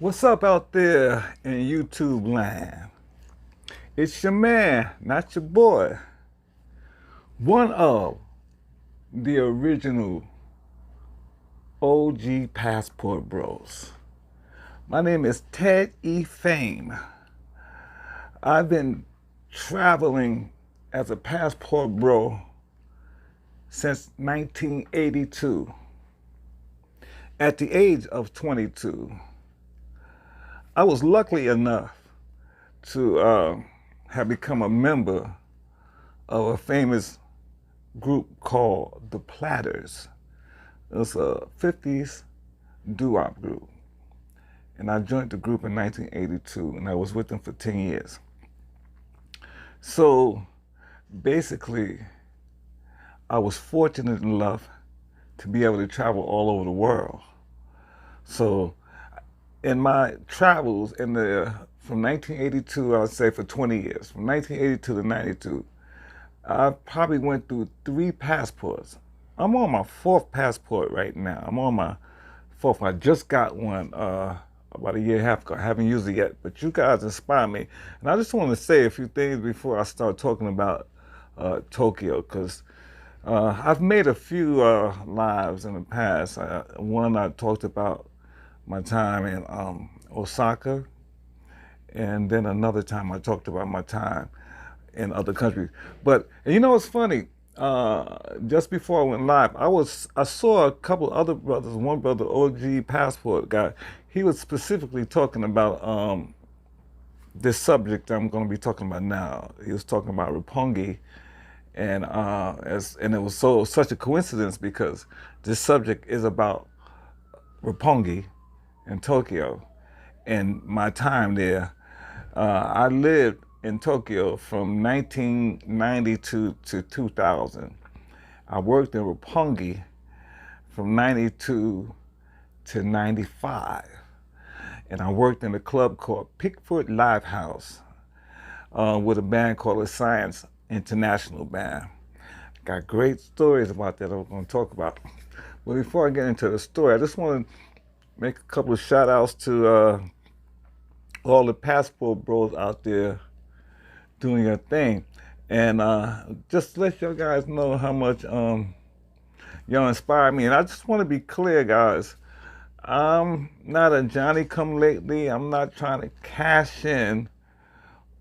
What's up out there in YouTube land? It's your man, not your boy. One of the original OG Passport Bros. My name is Ted E. Fame. I've been traveling as a Passport Bro since 1982. At the age of 22, I was lucky enough to have become a member of a famous group called the PLATTERS. It was a 50s doo-wop group. And I joined the group in 1982, and I was with them for 10 years. So basically, I was fortunate enough to be able to travel all over the world. So in my travels from 1982, I would say for 20 years, from 1982 to 92, I probably went through 3 passports. I'm on my 4th passport right now. I'm on my 4th. I just got one about a year and a half ago. I haven't used it yet, but you guys inspire me. And I just want to say a few things before I start talking about Tokyo, because I've made a few lives in the past. One, I talked about my time in Osaka, and then another time I talked about my time in other countries. But you know what's funny? Just before I went live, I saw a couple other brothers. One brother, OG Passport guy, he was specifically talking about this subject I'm going to be talking about now. He was talking about Roppongi, and it was such a coincidence because this subject is about Roppongi in Tokyo and my time there. I lived in Tokyo from 1992 to 2000. I worked in Roppongi from 92 to 95. And I worked in a club called Pickford Live House with a band called the Science International Band. Got great stories about that I'm going to talk about. But before I get into the story, I just want to make a couple of shout outs to all the passport bros out there doing your thing. And just to let you guys know how much y'all inspire me. And I just want to be clear, guys. I'm not a Johnny come lately. I'm not trying to cash in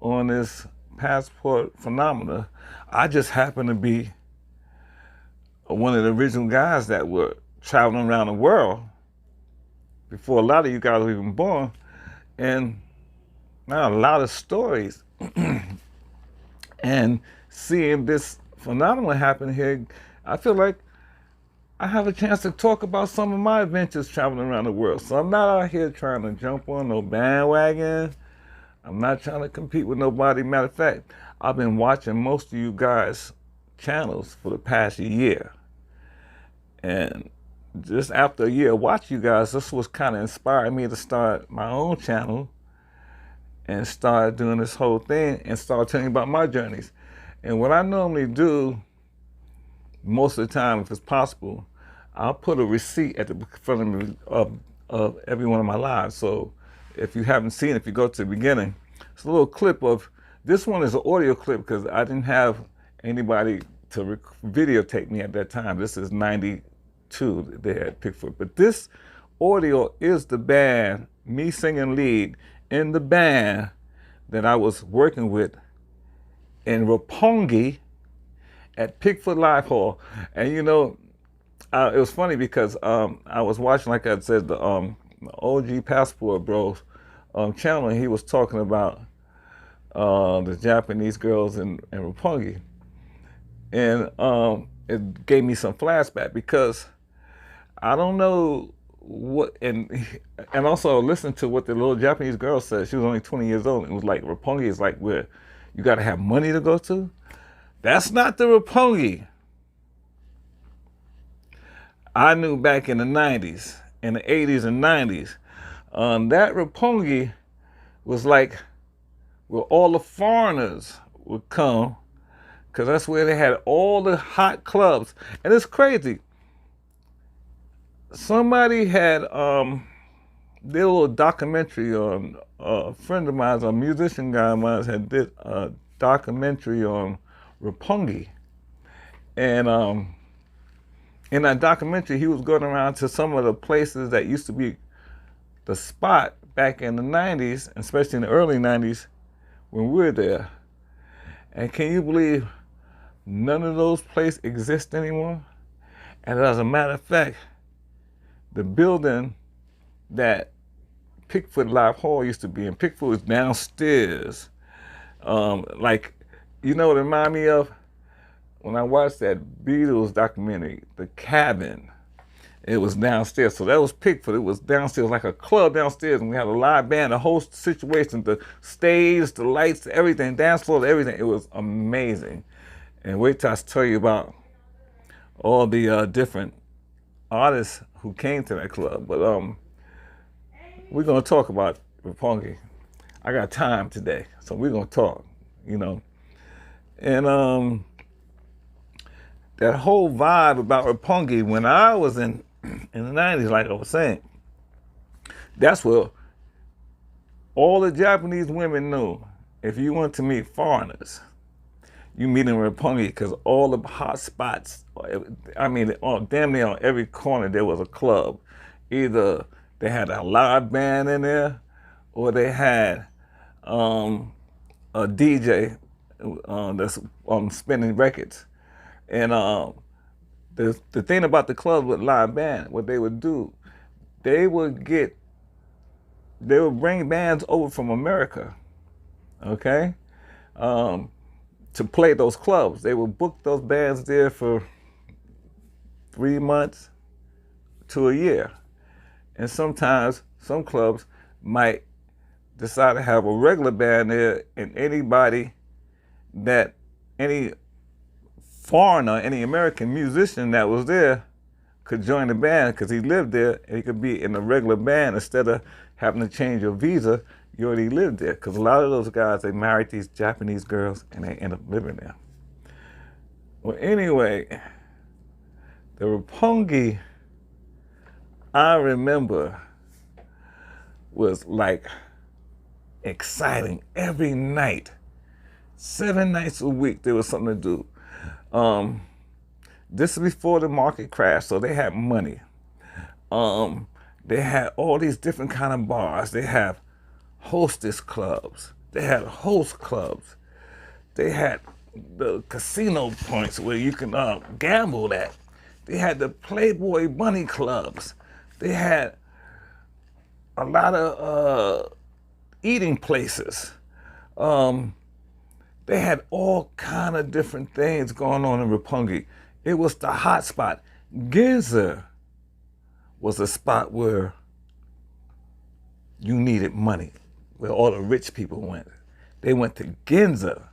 on this passport phenomena. I just happen to be one of the original guys that were traveling around the world before a lot of you guys were even born. And now a lot of stories. And seeing this phenomenon happen here, I feel like I have a chance to talk about some of my adventures traveling around the world. So I'm not out here trying to jump on no bandwagon. I'm not trying to compete with nobody. Matter of fact, I've been watching most of you guys' channels for the past year. And just after a year of watching you guys, this was kind of inspiring me to start my own channel and start doing this whole thing and start telling you about my journeys. And what I normally do most of the time, if it's possible, I'll put a receipt at the front of me of every one of my lives. So if you haven't seen it, if you go to the beginning, it's a little clip of, this one is an audio clip because I didn't have anybody to videotape me at that time. This is 92 there at Pickford. But this audio is the band, me singing lead in the band that I was working with in Roppongi at Pickford Live Hall. And you know, it was funny because I was watching, like I said, the OG Passport Bros channel, and he was talking about the Japanese girls in Roppongi. And it gave me some flashback because I don't know what, and also listen to what the little Japanese girl said. She was only 20 years old. It was like, Roppongi is like where you got to have money to go to. That's not the Roppongi I knew back in the 90s, in the 80s and 90s. That Roppongi was like where all the foreigners would come, because that's where they had all the hot clubs. And it's crazy. Somebody had did a little documentary on, a friend of mine, a musician guy of mine, had did a documentary on Roppongi. And in that documentary, he was going around to some of the places that used to be the spot back in the 90s, especially in the early 90s when we were there. And can you believe none of those places exist anymore? And as a matter of fact, the building that Pickford Live Hall used to be in, Pickford was downstairs. Like, you know what it reminded me of? When I watched that Beatles documentary, The Cabin. It was downstairs, so that was Pickford. It was downstairs, like a club downstairs, and we had a live band, the whole situation, the stage, the lights, everything, dance floor, everything. It was amazing. And wait till I tell you about all the different artists who came to that club. But we're gonna talk about Roppongi. I got time today, so we're gonna talk. You know, and that whole vibe about Roppongi when I was in the 90s, like I was saying, that's what all the Japanese women knew. If you want to meet foreigners, you meet in Roppongi, because all the hot spots, I mean, damn near on every corner there was a club. Either they had a live band in there, or they had a DJ that's spinning records. And the thing about the clubs with live band, what they would do, they would bring bands over from America, okay, to play those clubs. They would book those bands there for 3 months to a year. And sometimes some clubs might decide to have a regular band there, and any foreigner, any American musician that was there could join the band, because he lived there and he could be in a regular band instead of having to change your visa. You already lived there, because a lot of those guys, they married these Japanese girls and they end up living there. Well, anyway, the Roppongi, I remember, was like exciting. Every night, 7 nights a week, there was something to do. This is before the market crashed, so they had money. They had all these different kind of bars. They have hostess clubs. They had host clubs. They had the casino points where you can gamble at. They had the Playboy Bunny clubs. They had a lot of eating places. They had all kind of different things going on in Roppongi. It was the hot spot. Ginza was a spot where you needed money, where all the rich people went. They went to Ginza,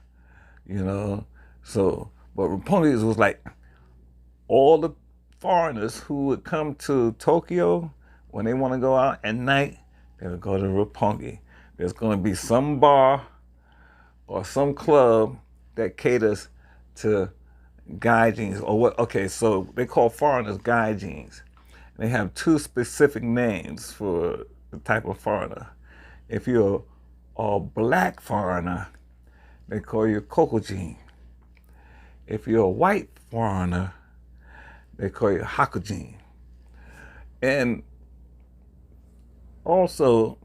you know. So, but Roppongi was like all the foreigners who would come to Tokyo when they want to go out at night, they would go to Roppongi. There's going to be some bar or some club that caters to gaijins, or what? Okay, so they call foreigners gaijins. They have 2 specific names for the type of foreigner. If you're a black foreigner, they call you kokojin. If you're a white foreigner, they call you hakujin. And also,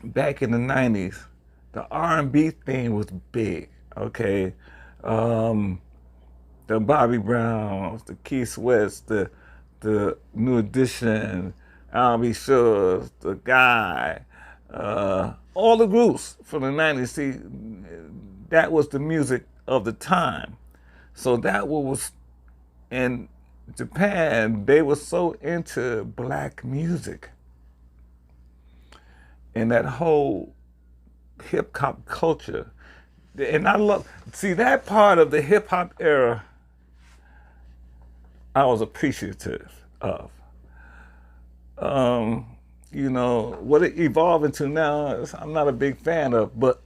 back in the 90s, the R&B thing was big, okay? The Bobby Browns, the Keith Sweats, the New Edition, Al.B. Sures, The Guy, all the groups from the 90s. See, that was the music of the time. So that was, in Japan, they were so into black music. And that whole hip hop culture. And I love, see, that part of the hip hop era, I was appreciative of. You know, what it evolved into now, I'm not a big fan of, but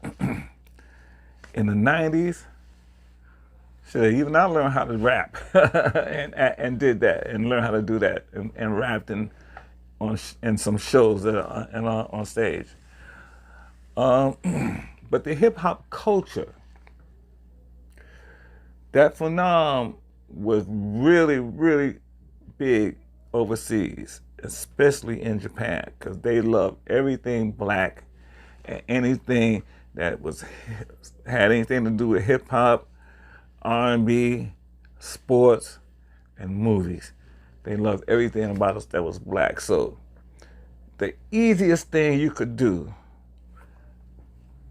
in the 90s, shit, even I learned how to rap and did that, and learned how to do that, and rapped in some shows that are on stage. But the hip hop culture, that phenomenon was really, really big overseas, especially in Japan, because they loved everything black and anything that had anything to do with hip hop, R&B, sports, and movies. They loved everything about us that was black. So the easiest thing you could do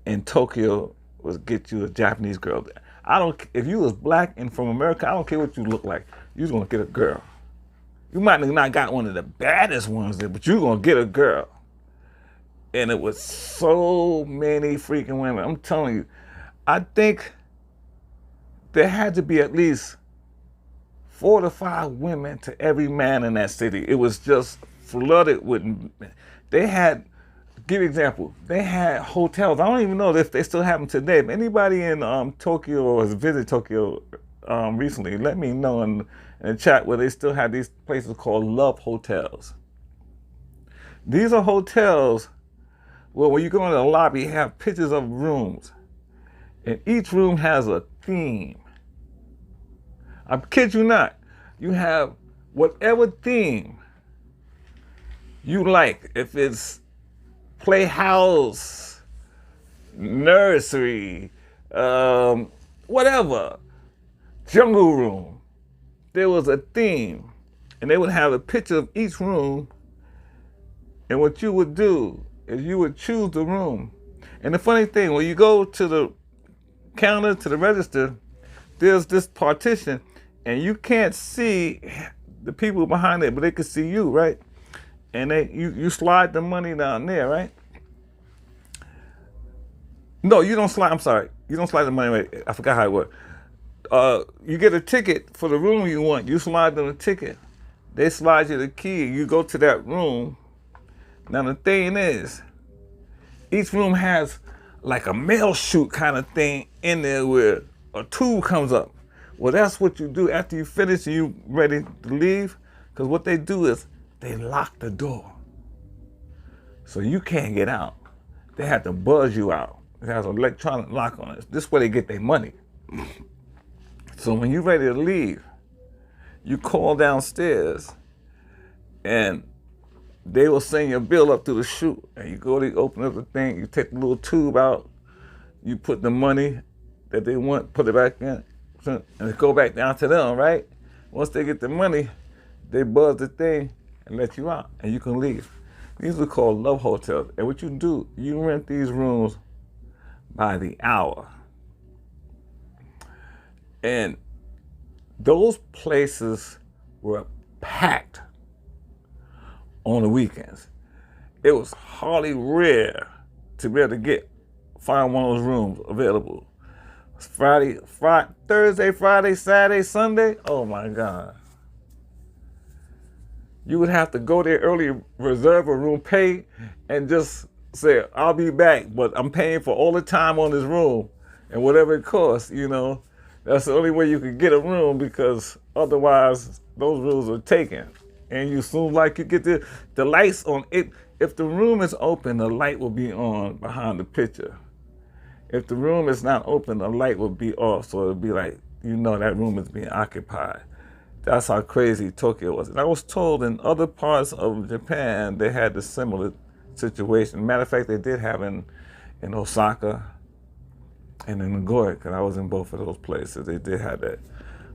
in Tokyo was get you a Japanese girl. If you was black and from America, I don't care what you look like, you was gonna get a girl. You might have not got one of the baddest ones there, but you're gonna get a girl. And it was so many freaking women. I'm telling you, I think there had to be at least 4 to 5 women to every man in that city. It was just flooded with. They had, give you an example. They had hotels. I don't even know if they still have them today. If anybody in Tokyo or has visited Tokyo recently, let me know in the chat where they still have these places called love hotels. These are hotels where when you go in the lobby, you have pictures of rooms, and each room has a theme. I kid you not. You have whatever theme you like. If it's playhouse, nursery, whatever, jungle room, there was a theme. And they would have a picture of each room. And what you would do is you would choose the room. And the funny thing, when you go to the counter, to the register, there's this partition, and you can't see the people behind it, but they can see you, right? And you slide the money down there, right? No, you don't slide. I'm sorry. You don't slide the money. Right? I forgot how it works. You get a ticket for the room you want. You slide them a ticket. They slide you the key. You go to that room. Now the thing is, each room has like a mail chute kind of thing in there where a tube comes up. Well, that's what you do after you finish and you ready to leave. Because what they do is they lock the door. So you can't get out. They have to buzz you out. It has an electronic lock on it. This is where they get their money. So when you're ready to leave, you call downstairs and they will send your bill up through the chute. And you go to open up the thing, you take the little tube out, you put the money that they want, put it back in, and it go back down to them, right? Once they get the money, they buzz the thing and let you out, and you can leave. These are called love hotels. And what you do, you rent these rooms by the hour. And those places were packed on the weekends. It was hardly rare to be able to find one of those rooms available. Thursday, Friday, Saturday, Sunday. Oh my God. You would have to go there early, reserve a room, pay, and just say, I'll be back, but I'm paying for all the time on this room and whatever it costs, you know. That's the only way you could get a room, because otherwise those rooms are taken. And you soon like you get the lights on it. If the room is open, the light will be on behind the picture. If the room is not open, the light will be off. So it'll be like, you know, that room is being occupied. That's how crazy Tokyo was. And I was told in other parts of Japan, they had a similar situation. Matter of fact, they did have in Osaka and in Nagoya, because I was in both of those places. They did have that.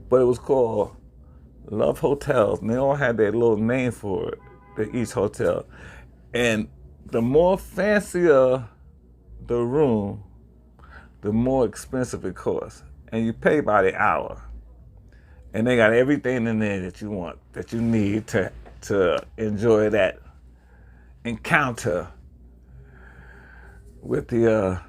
But it was called love hotels, and they all had their little name for it, each hotel. And the more fancier the room, the more expensive it costs. And you pay by the hour. And they got everything in there that you want, that you need to enjoy that encounter with the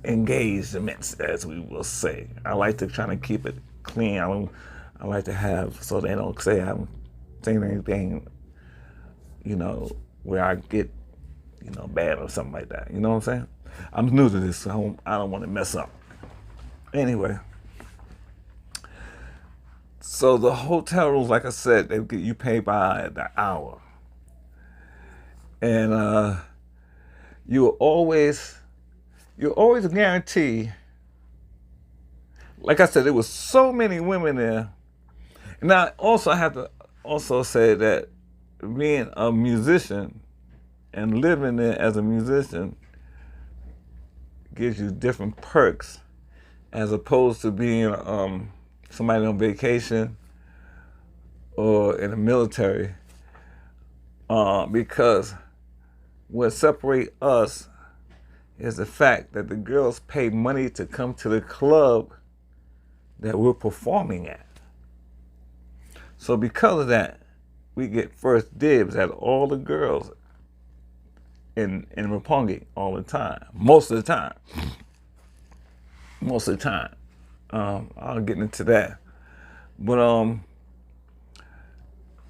engagements, as we will say. I like to try to keep it clean. I like to have, so they don't say I'm saying anything, you know, where I get, you know, bad or something like that. You know what I'm saying? I'm new to this, so I don't want to mess up. Anyway, so the hotel rooms, like I said, you pay by the hour, and you always guarantee. Like I said, there was so many women there. Now, also, I have to also say that being a musician and living there as a musician gives you different perks as opposed to being somebody on vacation or in the military, because what separates us is the fact that the girls pay money to come to the club that we're performing at. So because of that, we get first dibs at all the girls in Roppongi all the time. Most of the time. Most of the time. I'll get into that. But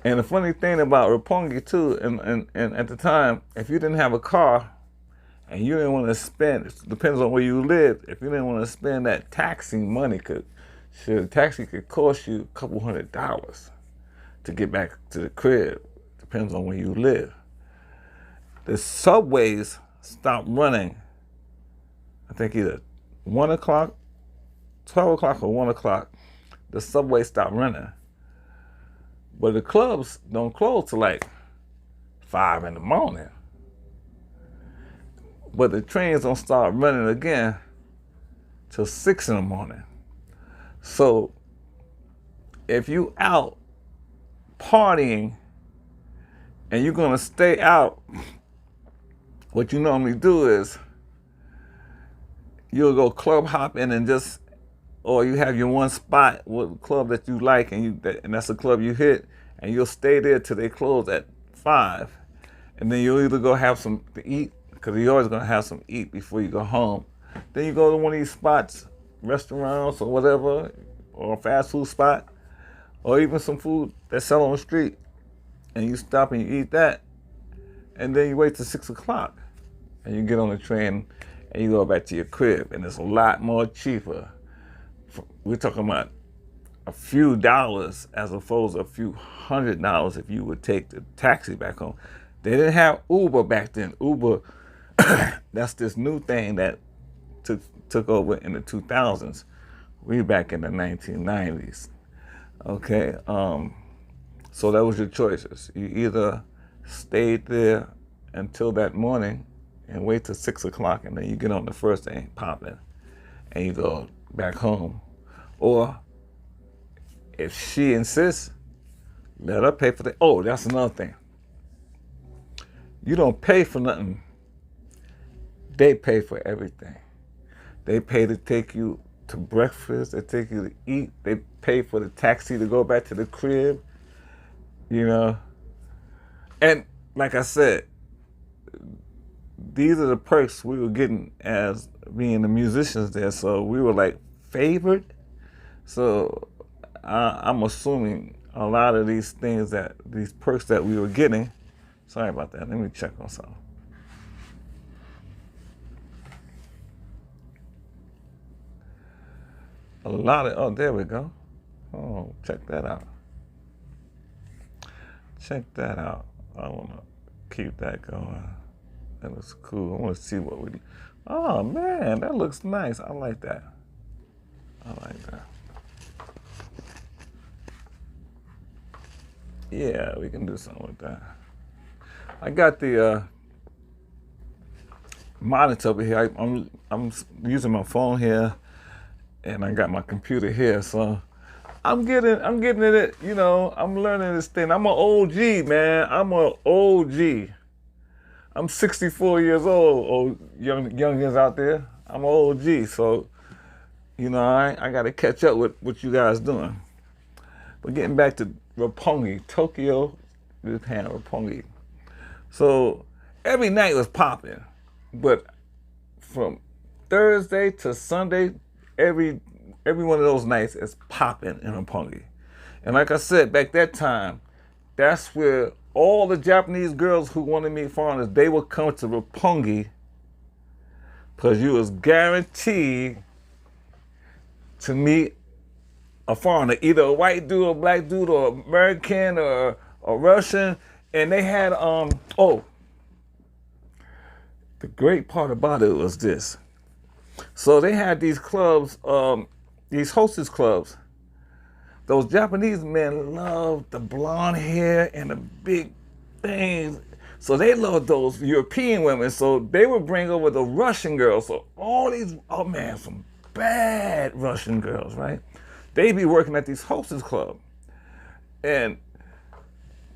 and the funny thing about Roppongi too, and at the time, if you didn't have a car and you didn't want to spend, it depends on where you lived, if you didn't want to spend that taxi money, a taxi could cost you a couple $100 to get back to the crib. Depends on where you live. The subways stopped running, I think either 1 o'clock, 12 o'clock or 1 o'clock, the subway stopped running. But the clubs don't close till like 5 in the morning. But the trains don't start running again till 6 in the morning. So if you out partying and you're gonna stay out, what you normally do is you'll go club hopping and just, or you have your one spot with club that you like, and that's the club you hit, and you'll stay there till they close at 5, and then you'll either go have some to eat, because you're always gonna have some to eat before you go home. Then you go to one of these spots, restaurants or whatever, or a fast food spot, or even some food that's sell on the street, and you stop and you eat that, and then you wait till 6 o'clock, and you get on the train and you go back to your crib, and it's a lot more cheaper. We're talking about a few dollars as opposed to a few $100 if you would take the taxi back home. They didn't have Uber back then. Uber, that's this new thing that took over in the 2000s. We back in the 1990s. Okay, so that was your choices. You either stayed there until that morning and wait till 6 o'clock, and then you get on the first thing popping and you go back home. Or if she insists, let her pay for the, oh, that's another thing. You don't pay for nothing. They pay for everything. They pay to take you to breakfast, they take you to eat, they pay for the taxi to go back to the crib, you know. And like I said, these are the perks we were getting as being the musicians there. So we were like favored. So I'm assuming a lot of these things, that these perks that we were getting, sorry about that, let me check on something. A lot of, oh, there we go. Oh, check that out. Check that out. I want to keep that going. That looks cool. I want to see what we, oh man, that looks nice. I like that. I like that. Yeah, we can do something with that. I got the monitor over here. I'm using my phone here, and I got my computer here. So I'm getting it. You know, I'm learning this thing. I'm an OG, man. I'm an OG. I'm 64 years old, youngins out there. I'm an OG, so you know I got to catch up with what you guys doing. But getting back to Roppongi, Tokyo, Japan, Roppongi. So every night was popping, but from Thursday to Sunday, every one of those nights is popping in Roppongi. And like I said, back that time, that's where all the Japanese girls who wanted to meet foreigners, they would come to Roppongi because you was guaranteed to meet a foreigner, either a white dude or a black dude or American or Russian. And they had, the great part about it was this. So they had these clubs, these hostess clubs. Those Japanese men loved the blonde hair and the big things. So they loved those European women. So they would bring over the Russian girls. So all these, oh man, some bad Russian girls, right? They'd be working at these hostess clubs. And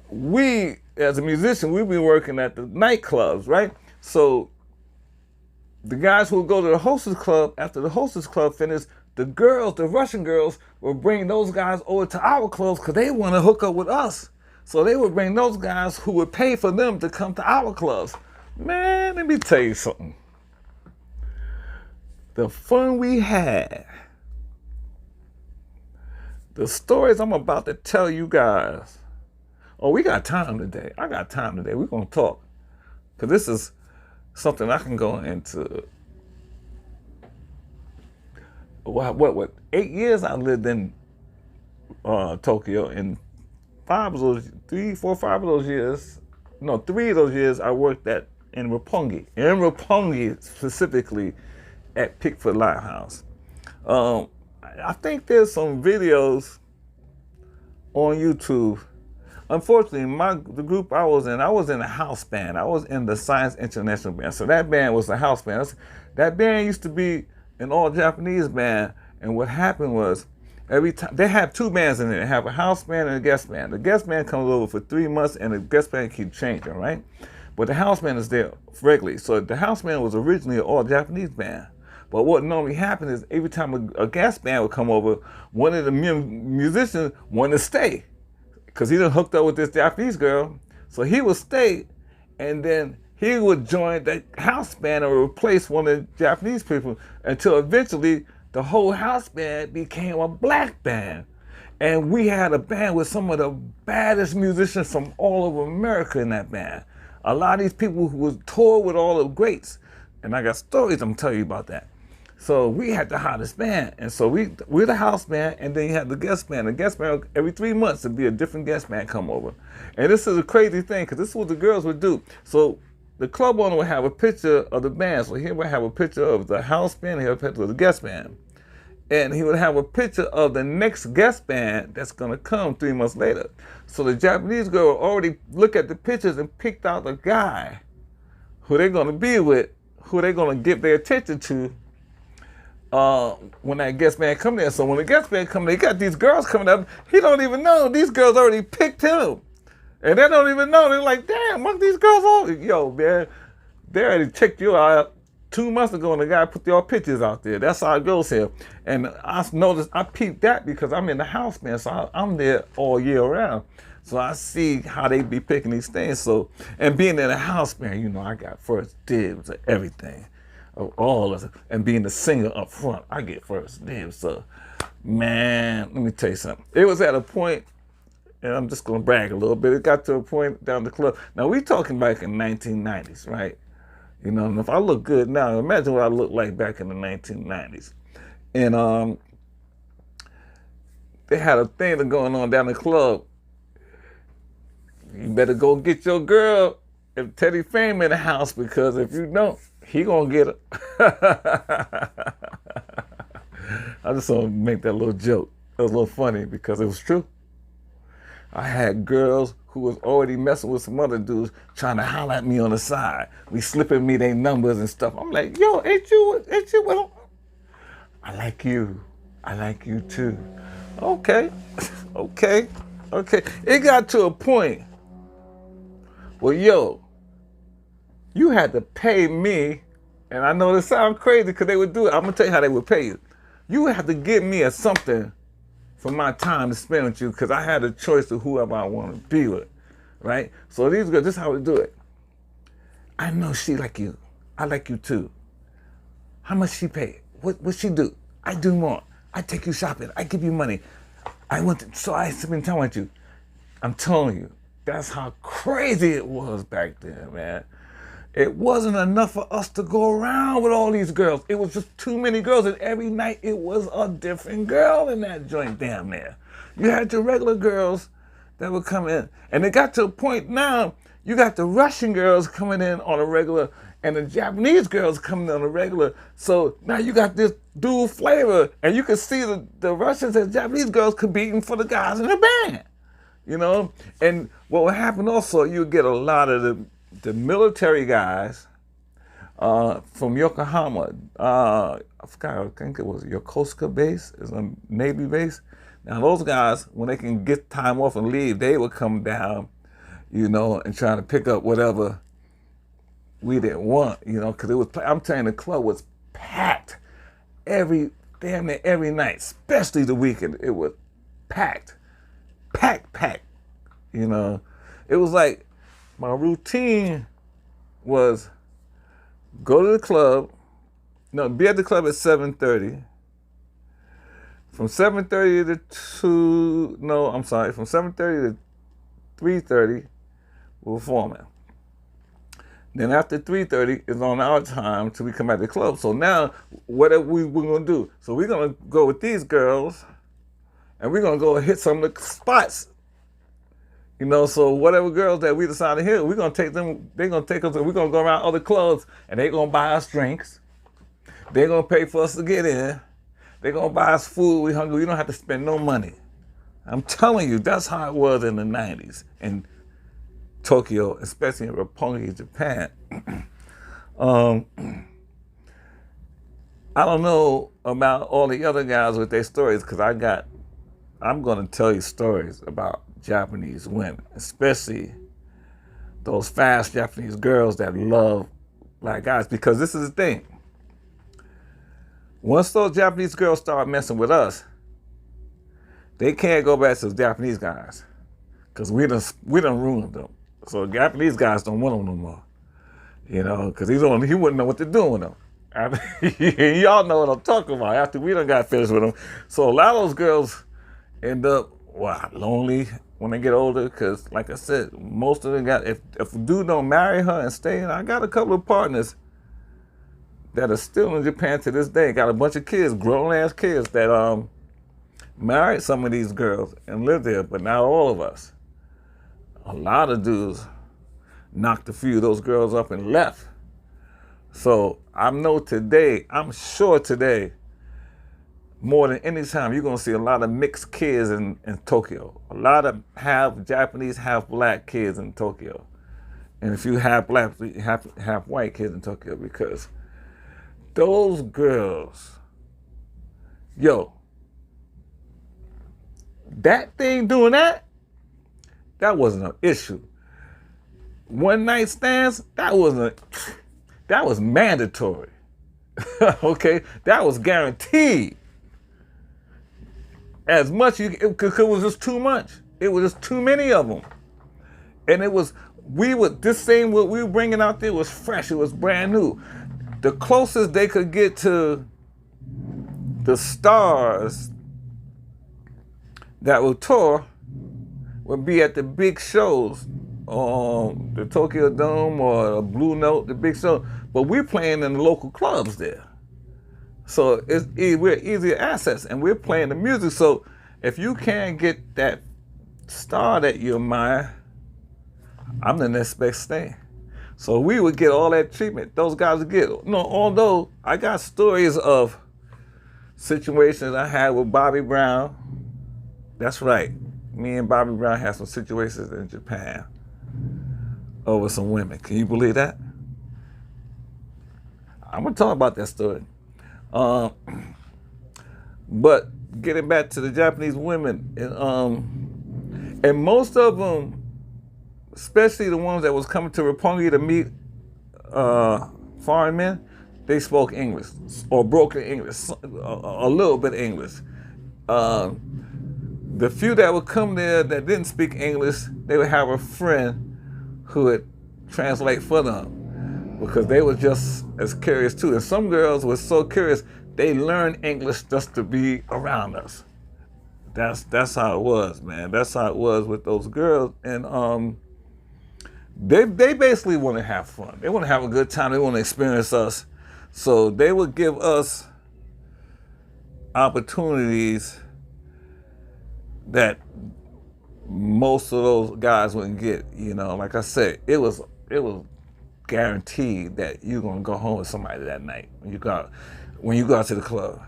we, as a musician, we'd be working at the nightclubs, right? So the guys who would go to the hostess club, after the hostess club finished, the girls, the Russian girls, would bring those guys over to our clubs because they want to hook up with us. So they would bring those guys who would pay for them to come to our clubs. Man, let me tell you something. The fun we had, the stories I'm about to tell you guys. Oh, we got time today. I got time today. We're going to talk. Because this is something I can go into. What 8 years I lived in Tokyo, and 5 of those, 3, 4, 5 of those years, no, 3 of those years I worked in Roppongi specifically at Pickford Lighthouse. I think there's some videos on YouTube. Unfortunately, the group I was in a house band. I was in the Science International Band. So that band was a house band. That band used to be an all-Japanese band. And what happened was, every time they have 2 bands in there. They have a house band and a guest band. The guest band comes over for 3 months, and the guest band keeps changing, right? But the house band is there regularly. So the house band was originally an all-Japanese band. But what normally happened is every time a guest band would come over, one of the musicians wanted to stay because he done hooked up with this Japanese girl. So he would stay, and then he would join the house band or replace one of the Japanese people until eventually the whole house band became a black band. And we had a band with some of the baddest musicians from all over America in that band. A lot of these people who was toured with all the greats. And I got stories I'm telling you about that. So we had the hottest band. And so we're the house band, and then you had the guest band. The guest band, every 3 months, there'd be a different guest band come over. And this is a crazy thing, because this is what the girls would do. So the club owner would have a picture of the band. So he would have a picture of the house band, he would have a picture of the guest band. And he would have a picture of the next guest band that's going to come 3 months later. So the Japanese girl already looked at the pictures and picked out the guy who they're going to be with, who they're going to give their attention to when that guest band come there. So when the guest band come, they got these girls coming up. He don't even know. These girls already picked him. And they don't even know. They're like, damn, what these girls all? Yo, man, they already checked you out 2 months ago, and the guy put your pictures out there. That's how it goes here. And I noticed, I peeped that because I'm in the house band, so I'm there all year round. So I see how they be picking these things. So, and being in a house band, you know, I got first dibs of everything. Of all of it. And being the singer up front, I get first dibs. So, man, let me tell you something. It was at a point, and I'm just going to brag a little bit. It got to a point down the club. Now, we talking back in 1990s, right? You know, and if I look good now, imagine what I looked like back in the 1990s. And they had a thing going on down the club. You better go get your girl if Teddy Fame in the house, because if you don't, he gonna get her. I just want to make that little joke. It was a little funny because it was true. I had girls who was already messing with some other dudes trying to holler at me on the side. We slipping me their numbers and stuff. I'm like, yo, ain't you? Well, I like you. I like you too. Okay. Okay. It got to a point where, yo, you had to pay me, and I know this sounds crazy because they would do it. I'm gonna tell you how they would pay you. You would have to give me something for my time to spend with you, because I had a choice of whoever I want to be with, right? So these girls, this is how we do it. I know she like you. I like you too. How much she pay? What she do? I do more. I take you shopping. I give you money. So I spend time with you. I'm telling you, that's how crazy it was back then, man. It wasn't enough for us to go around with all these girls. It was just too many girls, and every night it was a different girl in that joint damn near. You had your regular girls that would come in, and it got to a point now, you got the Russian girls coming in on a regular, and the Japanese girls coming in on a regular. So now you got this dual flavor, and you can see the Russians and Japanese girls competing for the guys in the band, you know? And what would happen also, you would get a lot of the military guys from Yokohama. I forgot, I think it was Yokosuka base, is a Navy base. Now those guys, when they can get time off and leave, they would come down, you know, and try to pick up whatever we didn't want, you know, because it was, I'm telling you, the club was packed every damn near every night, especially the weekend. It was packed, packed. You know, it was like my routine was go to the club. No, be at the club at 7:30. From 7:30 to 2. No, I'm sorry. From 7:30 to 3:30, we're performing. Then after 3:30 is on our time till we come out of the club. So now, what are we're gonna do? So we're gonna go with these girls, and we're gonna go hit some of the spots. You know, so whatever girls that we decide to hit, we're gonna take them. They're gonna take us. We're gonna go around other clubs, and they're gonna buy us drinks. They're gonna pay for us to get in. They're gonna buy us food. We hungry. We don't have to spend no money. I'm telling you, that's how it was in the 90s in Tokyo, especially in Roppongi, Japan. I don't know about all the other guys with their stories, because I'm gonna tell you stories about Japanese women, especially those fast Japanese girls that love black guys, because this is the thing. Once those Japanese girls start messing with us, they can't go back to the Japanese guys, because we done ruined them. So Japanese guys don't want them no more, you know, because he wouldn't know what to do with them. Y'all know what I'm talking about. After we done got finished with them, so a lot of those girls end up lonely when they get older, because like I said, most of them got, if a dude don't marry her and stay in, I got a couple of partners that are still in Japan to this day. Got a bunch of kids, grown ass kids that married some of these girls and lived there, but not all of us. A lot of dudes knocked a few of those girls up and left. So I'm sure today, more than any time, you're gonna see a lot of mixed kids in Tokyo. A lot of half Japanese, half black kids in Tokyo. And if you have black, half white kids in Tokyo, because those girls, that thing doing that wasn't an issue. One night stands, that was mandatory. Okay, that was guaranteed. As much because it was just too much. It was just too many of them, and this thing what we were bringing out there was fresh. It was brand new. The closest they could get to the stars that would tour would be at the big shows, the Tokyo Dome or the Blue Note, the big show. But we're playing in the local clubs there. So we're easier assets, and we're playing the music. So if you can't get that star that you admire, I'm the next best thing. So we would get all that treatment. Those guys would get. Although I got stories of situations I had with Bobby Brown. That's right. Me and Bobby Brown had some situations in Japan over some women. Can you believe that? I'm gonna talk about that story. But getting back to the Japanese women, and most of them, especially the ones that was coming to Roppongi to meet foreign men, they spoke English or broken English, a little bit English. The few that would come there that didn't speak English, they would have a friend who would translate for them, because they were just as curious too. And some girls were so curious, they learned English just to be around us. That's how it was, man. That's how it was with those girls. And they basically want to have fun. They want to have a good time. They want to experience us. So they would give us opportunities that most of those guys wouldn't get. You know, like I said, it was guaranteed that you're gonna go home with somebody that night when you go out to the club.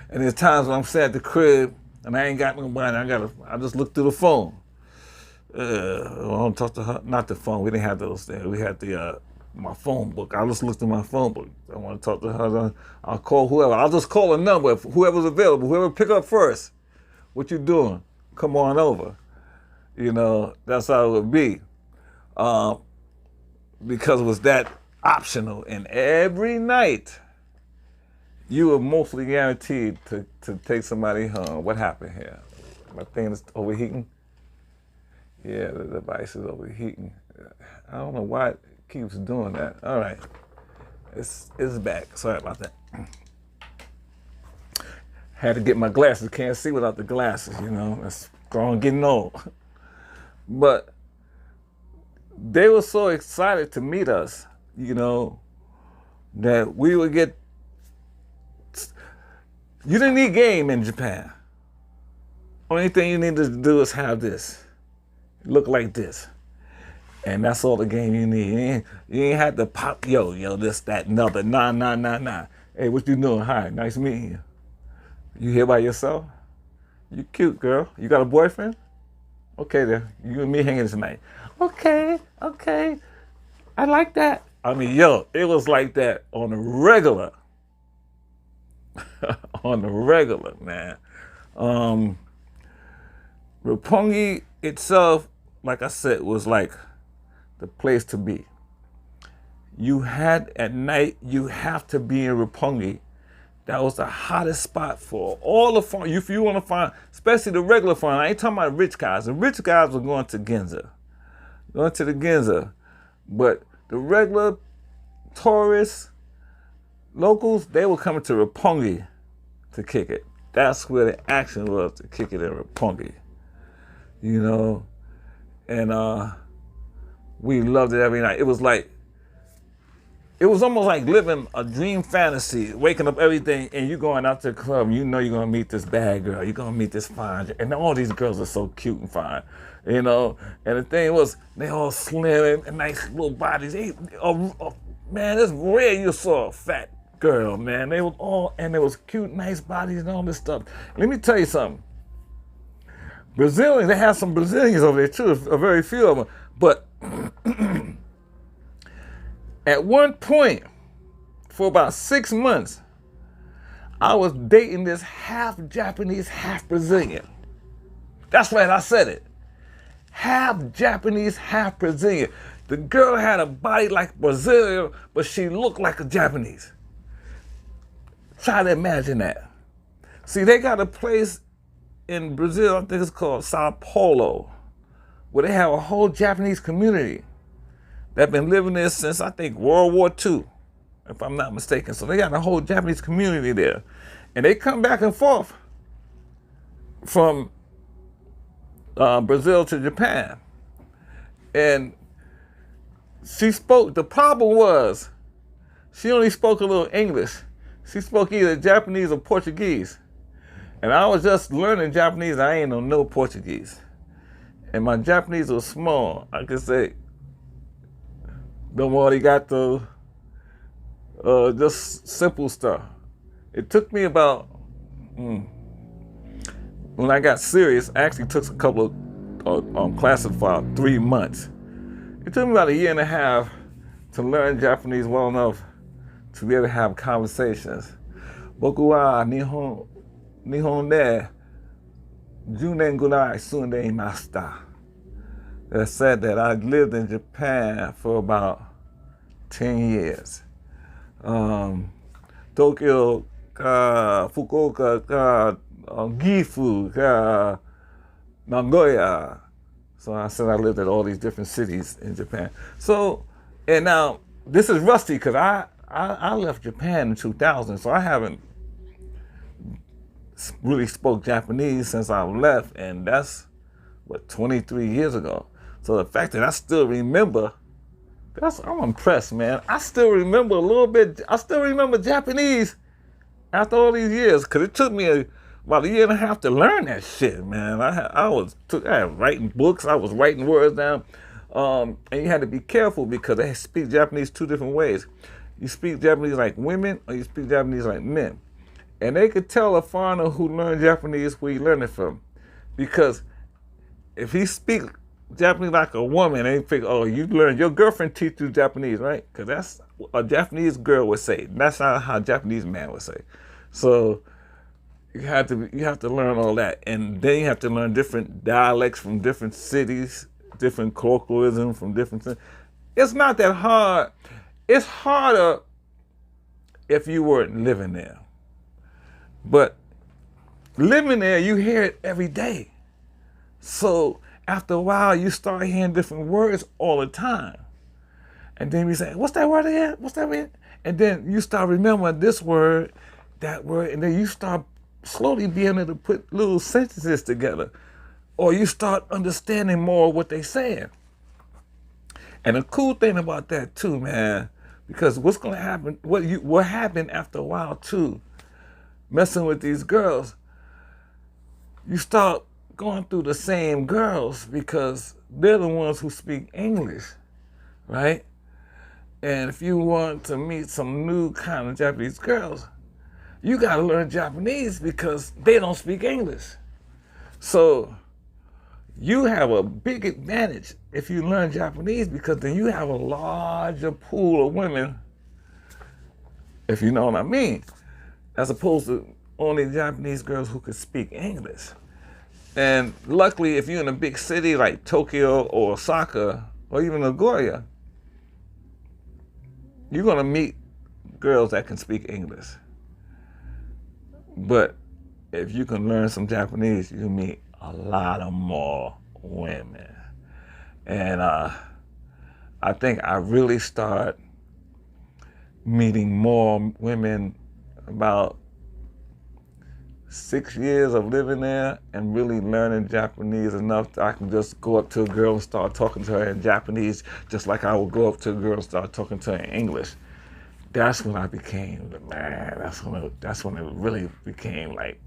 And there's times when I'm sitting at the crib and I ain't got nobody. I just look through the phone. I don't talk to her. Not the phone. We didn't have those things. We had my phone book. I just looked through my phone book. I want to talk to her. I'll call whoever. I'll just call a number. If whoever's available, whoever pick up first. What you doing? Come on over. You know, that's how it would be. Because it was that optional. And every night, you were mostly guaranteed to take somebody home. What happened here? My thing is overheating. Yeah, the device is overheating. I don't know why it keeps doing that. All right, it's back. Sorry about that. Had to get my glasses. Can't see without the glasses, you know. That's growing, getting old. But they were so excited to meet us, you know, that we would get. You didn't need game in Japan. Only thing you need to do is have this. Look like this. And that's all the game you need. You ain't had to pop, yo, this, that, another. Nah. Hey, what you doing? Hi, nice meeting you. You here by yourself? You cute, girl. You got a boyfriend? Okay, then. You and me hanging tonight. Okay. I like that. I mean, yo, it was like that on the regular. On the regular, man. Roppongi itself, like I said, was like the place to be. You had at night, you have to be in Roppongi. That was the hottest spot for all the fun. If you want to find, especially the regular fun, I ain't talking about rich guys. The rich guys were going to Ginza. But the regular tourists, locals, they were coming to Roppongi to kick it. That's where the action was, to kick it in Roppongi. You know? And we loved it every night. It was almost like living a dream fantasy, waking up everything, and you going out to the club, and you know you're going to meet this bad girl, you're going to meet this fine, and all these girls are so cute and fine, you know? And the thing was, they all slim and nice little bodies. Man, it's rare you saw a fat girl, man. They was cute, nice bodies and all this stuff. Let me tell you something. Brazilians, they have some Brazilians over there too, a very few of them, but at one point, for about 6 months, I was dating this half Japanese, half Brazilian. That's right, I said it. Half Japanese, half Brazilian. The girl had a body like Brazilian, but she looked like a Japanese. Try to imagine that. See, they got a place in Brazil, I think it's called Sao Paulo, where they have a whole Japanese community that been living there since, I think, World War II, if I'm not mistaken. So they got a whole Japanese community there. And they come back and forth from Brazil to Japan. And the problem was, she only spoke a little English. She spoke either Japanese or Portuguese. And I was just learning Japanese, I ain't know no Portuguese. And my Japanese was small. I could say, domo arigato, just simple stuff. It took me about, when I got serious, I actually took a couple of classes for about 3 months. It took me about 1.5 years to learn Japanese well enough to be able to have conversations. Boku wa Nihon de 10年ぐらい住んでいました. That said that I lived in Japan for about 10 years. Tokyo, Fukuoka, Gifu, Nagoya. So I said I lived in all these different cities in Japan. So, and now this is rusty because I left Japan in 2000, so I haven't really spoke Japanese since I left, and that's, 23 years ago. So the fact that I still remember, I'm impressed, man. I still remember a little bit. I still remember Japanese after all these years, because it took me about 1.5 years to learn that shit, man. I was writing books. I was writing words down. And you had to be careful because they speak Japanese 2 different ways. You speak Japanese like women, or you speak Japanese like men. And they could tell a foreigner who learned Japanese where he learned it from. Because if he speaks Japanese like a woman, they think, oh, you learned, your girlfriend teach you Japanese, right? Because that's what a Japanese girl would say. That's not how a Japanese man would say. So you have to learn all that. And then you have to learn different dialects from different cities, different colloquialism from different cities. It's not that hard. It's harder if you weren't living there. But living there, you hear it every day. So after a while, you start hearing different words all the time. And then we say, what's that word again? What's that word? And then you start remembering this word, that word, and then you start slowly being able to put little sentences together. Or you start understanding more of what they're saying. And the cool thing about that too, man, because what's gonna happen, what happened after a while too, messing with these girls, you start going through the same girls because they're the ones who speak English, right? And if you want to meet some new kind of Japanese girls, you gotta learn Japanese because they don't speak English. So you have a big advantage if you learn Japanese because then you have a larger pool of women, if you know what I mean, as opposed to only Japanese girls who could speak English. And luckily, if you're in a big city like Tokyo or Osaka or even Nagoya, you're gonna meet girls that can speak English. But if you can learn some Japanese, you meet a lot of more women. And I think I really start meeting more women about 6 years of living there and really learning Japanese enough that I can just go up to a girl and start talking to her in Japanese, just like I would go up to a girl and start talking to her in English. That's when I became the man. That's when it really became like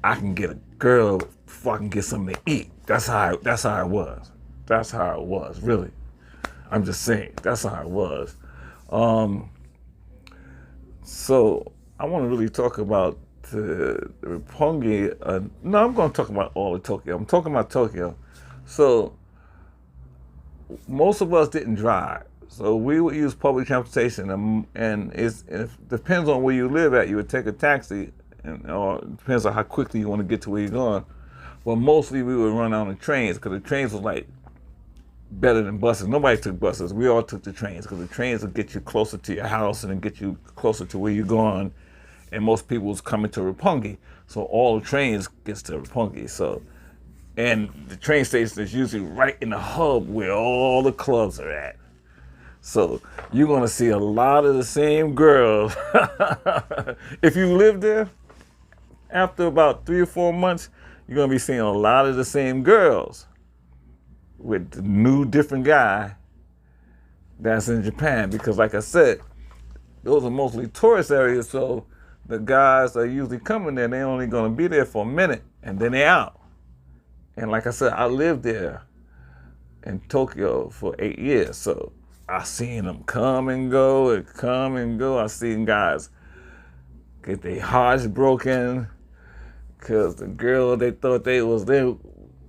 I can get a girl before I can get something to eat. That's how it was. That's how it was, really. I'm just saying, that's how it was. So I want to really talk about the Roppongi. No, I'm going to talk about all of Tokyo. I'm talking about Tokyo. So most of us didn't drive. So we would use public transportation, and it depends on where you live at. You would take a taxi, or it depends on how quickly you want to get to where you're going. But mostly we would run on the trains because the trains was like better than buses. Nobody took buses. We all took the trains because the trains will get you closer to your house and then get you closer to where you're going. And most people was coming to Roppongi, so all the trains gets to Roppongi. So, and the train station is usually right in the hub where all the clubs are at. So you're gonna see a lot of the same girls. If you live there, after about 3 or 4 months, you're gonna be seeing a lot of the same girls with the new different guy that's in Japan. Because like I said, those are mostly tourist areas, so the guys are usually coming there, they're only gonna be there for a minute and then they're out. And like I said, I lived there in Tokyo for 8 years, so I seen them come and go and come and go. I seen guys get their hearts broken because the girl they thought they was there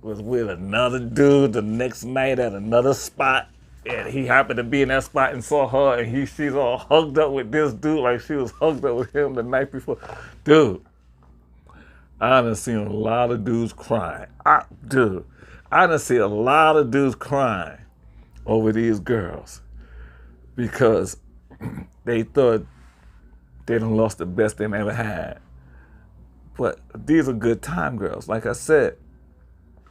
was with another dude the next night at another spot. And he happened to be in that spot and saw her, and she's all hugged up with this dude like she was hugged up with him the night before. Dude, I done seen a lot of dudes crying. I done seen a lot of dudes crying over these girls because they thought they done lost the best they ever had. But these are good time girls. Like I said,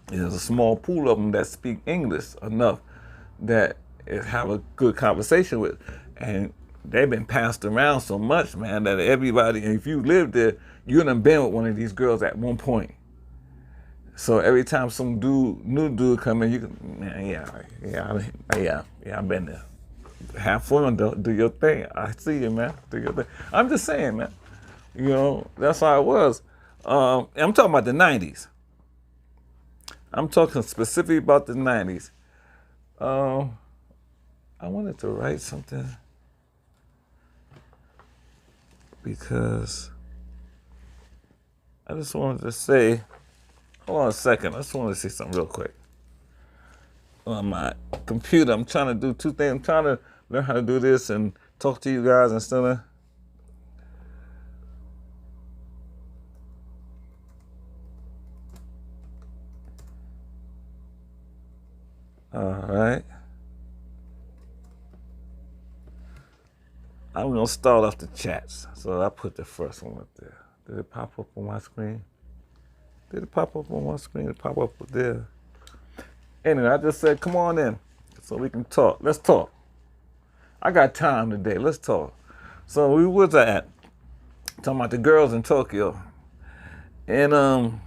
there's a small pool of them that speak English enough that have a good conversation with. And they've been passed around so much, man, that everybody, and if you live there, you done been with one of these girls at one point. So every time some new dude come in, you can, man, I've been there. Have fun, do your thing. I see you, man. Do your thing. I'm just saying, man. You know, that's how it was. I'm talking about the 90s. I'm talking specifically about the 90s. I wanted to write something because I just wanted to say, hold on a second, I just wanted to say something real quick. On my computer, I'm trying to do two things. I'm trying to learn how to do this and talk to you guys instead of all right. I'm gonna start off the chats. So I put the first one up there. Did it pop up on my screen? Did it pop up on my screen? It pop up there. Anyway, I just said, come on in so we can talk. Let's talk. I got time today. Let's talk. So we was at talking about the girls in Tokyo. And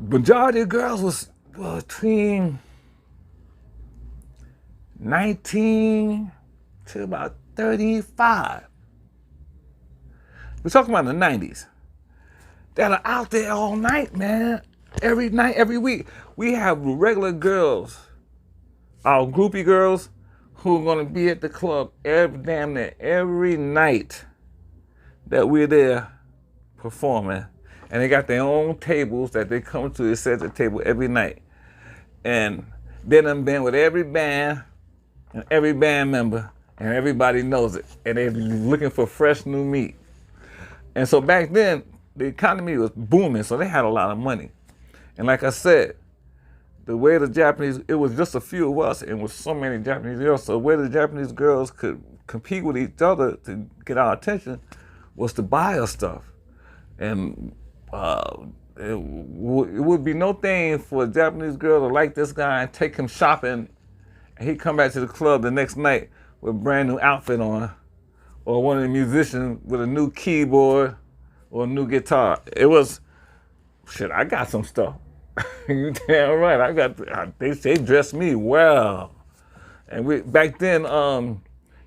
majority of girls was between 19 to about 35. We're talking about the 90s. That are out there all night, man. Every night, every week. We have regular girls, our groupie girls, who are gonna be at the club damn near every night that we're there performing. And they got their own tables that they come to. It says at the table every night. And they done been with every band and every band member, and everybody knows it. And they're looking for fresh new meat. And so back then, the economy was booming, so they had a lot of money. And like I said, the way the Japanese, it was just a few of us, and with so many Japanese girls, so the way the Japanese girls could compete with each other to get our attention was to buy us stuff. And it would be no thing for a Japanese girl to like this guy and take him shopping, and he'd come back to the club the next night with a brand new outfit on, or one of the musicians with a new keyboard or a new guitar. It was, shit, I got some stuff. You damn right, they dressed me well. And back then, Carl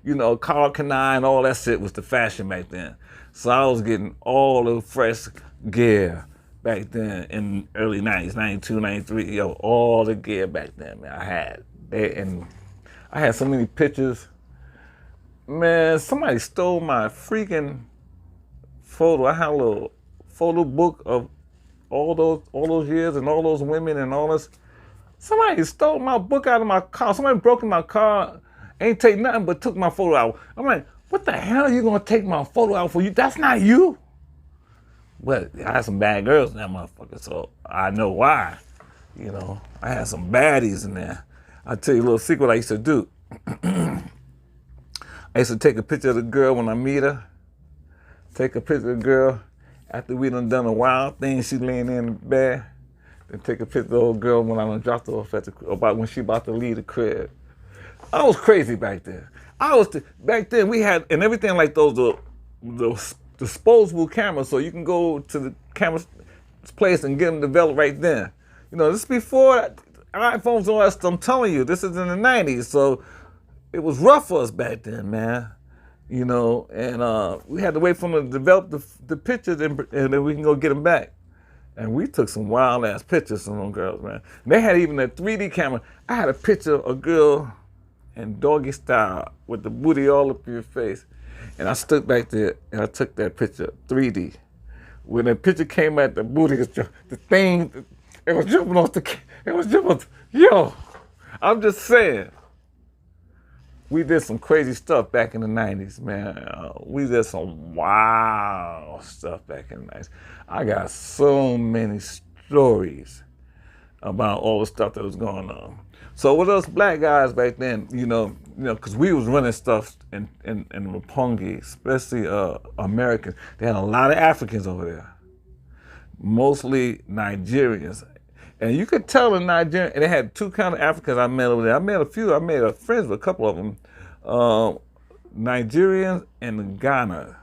Kanai and all that shit was the fashion back then. So I was getting all the fresh gear back then in early 90s, 92, 93, all the gear back then, man, I had. And I had so many pictures. Man, somebody stole my freaking photo. I had a little photo book of all those years and all those women and all this. Somebody stole my book out of my car. Somebody broke in my car, ain't take nothing but took my photo out. I'm like, what the hell are you gonna take my photo out for? You? That's not you. But I had some bad girls in that motherfucker, so I know why. I had some baddies in there. I'll tell you a little secret I used to do. I used to take a picture of the girl when I meet her. Take a picture of the girl after we done a wild thing, she laying in the bed. Then take a picture of the old girl when I done dropped her off about when she about to leave the crib. I was crazy back then. Back then we had, and everything like those disposable cameras, so you can go to the camera place and get them developed right then. This is before iPhones and all that stuff. I'm telling you, this is in the 90s, so it was rough for us back then, man. And we had to wait for them to develop the pictures and then we can go get them back. And we took some wild ass pictures of them girls, man. And they had even a 3D camera. I had a picture of a girl in doggy style with the booty all up in your face. And I stood back there and I took that picture 3D. When the picture came out, the booty, the thing, it was jumping off yo, I'm just saying. We did some crazy stuff back in the 90s, man. We did some wild stuff back in the 90s. I got so many stories about all the stuff that was going on. So with us black guys back then, because we was running stuff in Roppongi, especially Americans. They had a lot of Africans over there, mostly Nigerians. And you could tell in Nigeria, and they had two kind of Africans I met over there. I met a few, I made friends with a couple of them. Nigerians and Ghana.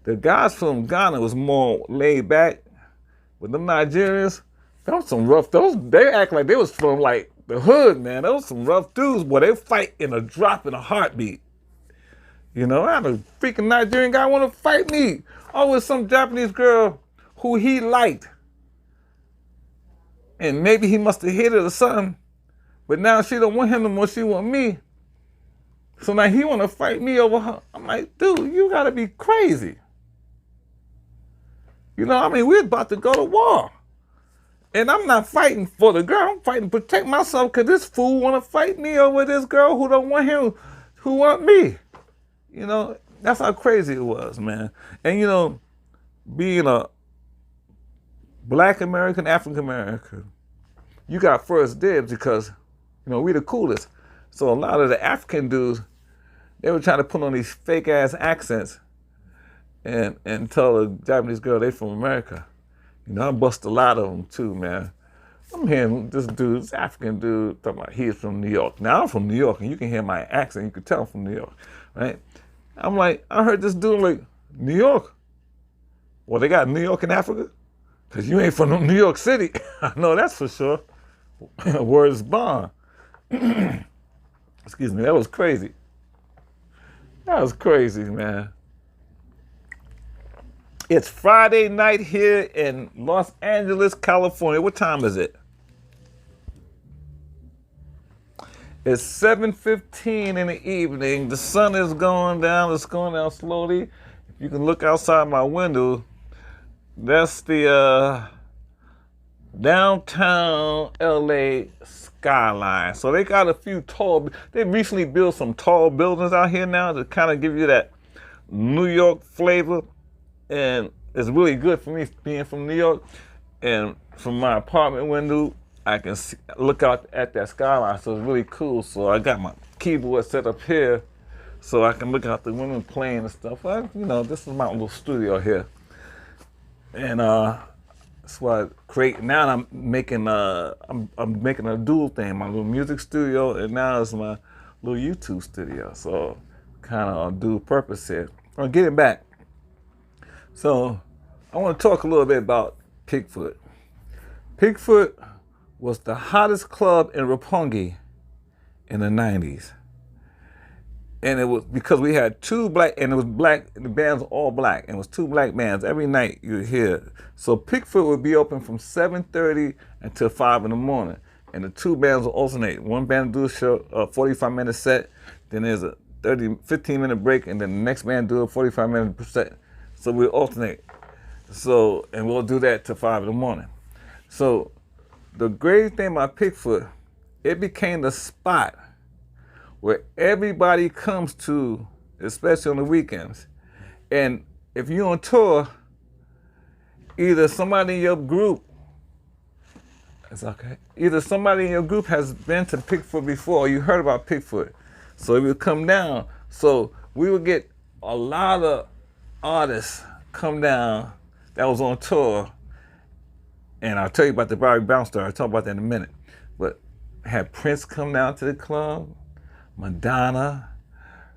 The guys from Ghana was more laid back, but them Nigerians, they was some rough, they act like they was from like the hood, man. Those some rough dudes, boy. They fight in a drop, in a heartbeat. I had a freaking Nigerian guy want to fight me. Oh, with some Japanese girl who he liked. And maybe he must have hit it or something. But now she don't want him no more, she want me. So now he want to fight me over her. I'm like, dude, you got to be crazy. We're about to go to war. And I'm not fighting for the girl. I'm fighting to protect myself because this fool want to fight me over this girl who don't want him, who want me. That's how crazy it was, man. And, being a Black American, African American, you got first dibs because, we the coolest. So a lot of the African dudes, they were trying to put on these fake ass accents and tell a Japanese girl they from America. You know, I bust a lot of them too, man. I'm hearing this dude, this African dude, talking about he's from New York. Now I'm from New York, and you can hear my accent. You can tell I'm from New York, right? I'm like, I heard this dude like, New York? Well, they got New York in Africa? Because you ain't from New York City. I know that's for sure. Words bond. Excuse me, that was crazy. That was crazy, man. It's Friday night here in Los Angeles, California. What time is it? It's 7:15 in the evening. The sun is going down. It's going down slowly. If you can look outside my window, that's the downtown LA skyline. So they got a few they recently built some tall buildings out here now to kind of give you that New York flavor. And it's really good for me being from New York. And from my apartment window, I can look out at that skyline. So it's really cool. So I got my keyboard set up here so I can look out the window playing and stuff. This is my little studio here. And that's why I create. Now I'm making I'm making a dual thing, my little music studio, and now it's my little YouTube studio. So kind of dual purpose here. I'm getting back. So I want to talk a little bit about Pigfoot. Pigfoot was the hottest club in Roppongi in the 90s. And it was because we had two black, and it was black, the bands were all black, and it was two black bands every night you would hear. So Pigfoot would be open from 7:30 until 5 in the morning. And the two bands would alternate. One band would do a show, a 45-minute set, then there's a 15-minute break, and then the next band do a 45-minute set. So we alternate. So, and we'll do that till 5 in the morning. So the great thing about Pigfoot, it became the spot where everybody comes to, especially on the weekends. And if you're on tour, either somebody in your group, it's okay, either somebody in your group has been to Pigfoot before, or you heard about Pigfoot. So it would come down. So we would get a lot of artists come down that was on tour, and I'll tell you about the Bobby Brown story. I'll talk about that in a minute. But had Prince come down to the club, Madonna,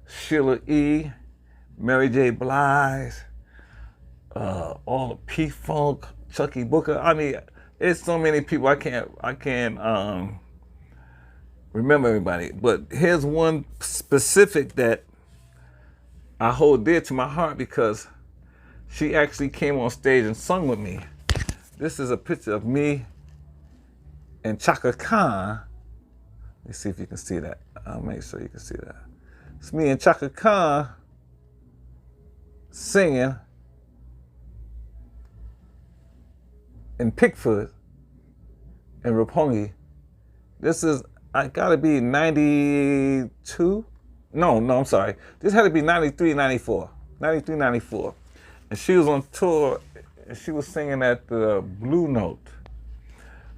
Sheila E., Mary J. Blige, all the P-Funk, Chucky Booker. I mean, it's so many people I can't remember everybody. But here's one specific that I hold dear to my heart because she actually came on stage and sung with me. This is a picture of me and Chaka Khan. Let me see if you can see that. I'll make sure you can see that. It's me and Chaka Khan singing in Pigfoot in Roppongi. This is, I gotta be 92? No, I'm sorry. This had to be 93, 94. 93, 94. And she was on tour, and she was singing at the Blue Note.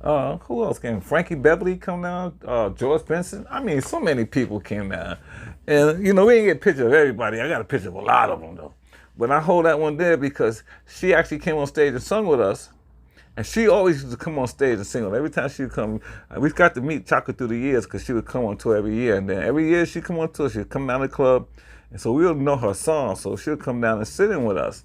Who else came? Frankie Beverly come down, George Benson. I mean, so many people came down. And, we didn't get a picture of everybody. I got a picture of a lot of them, though. But I hold that one there because she actually came on stage and sung with us. And she always used to come on stage and sing. Every time she would come, we got to meet Chaka through the years because she would come on tour every year. And then every year she'd come on tour, she'd come down to the club. And so we would know her songs. So she'll come down and sit in with us.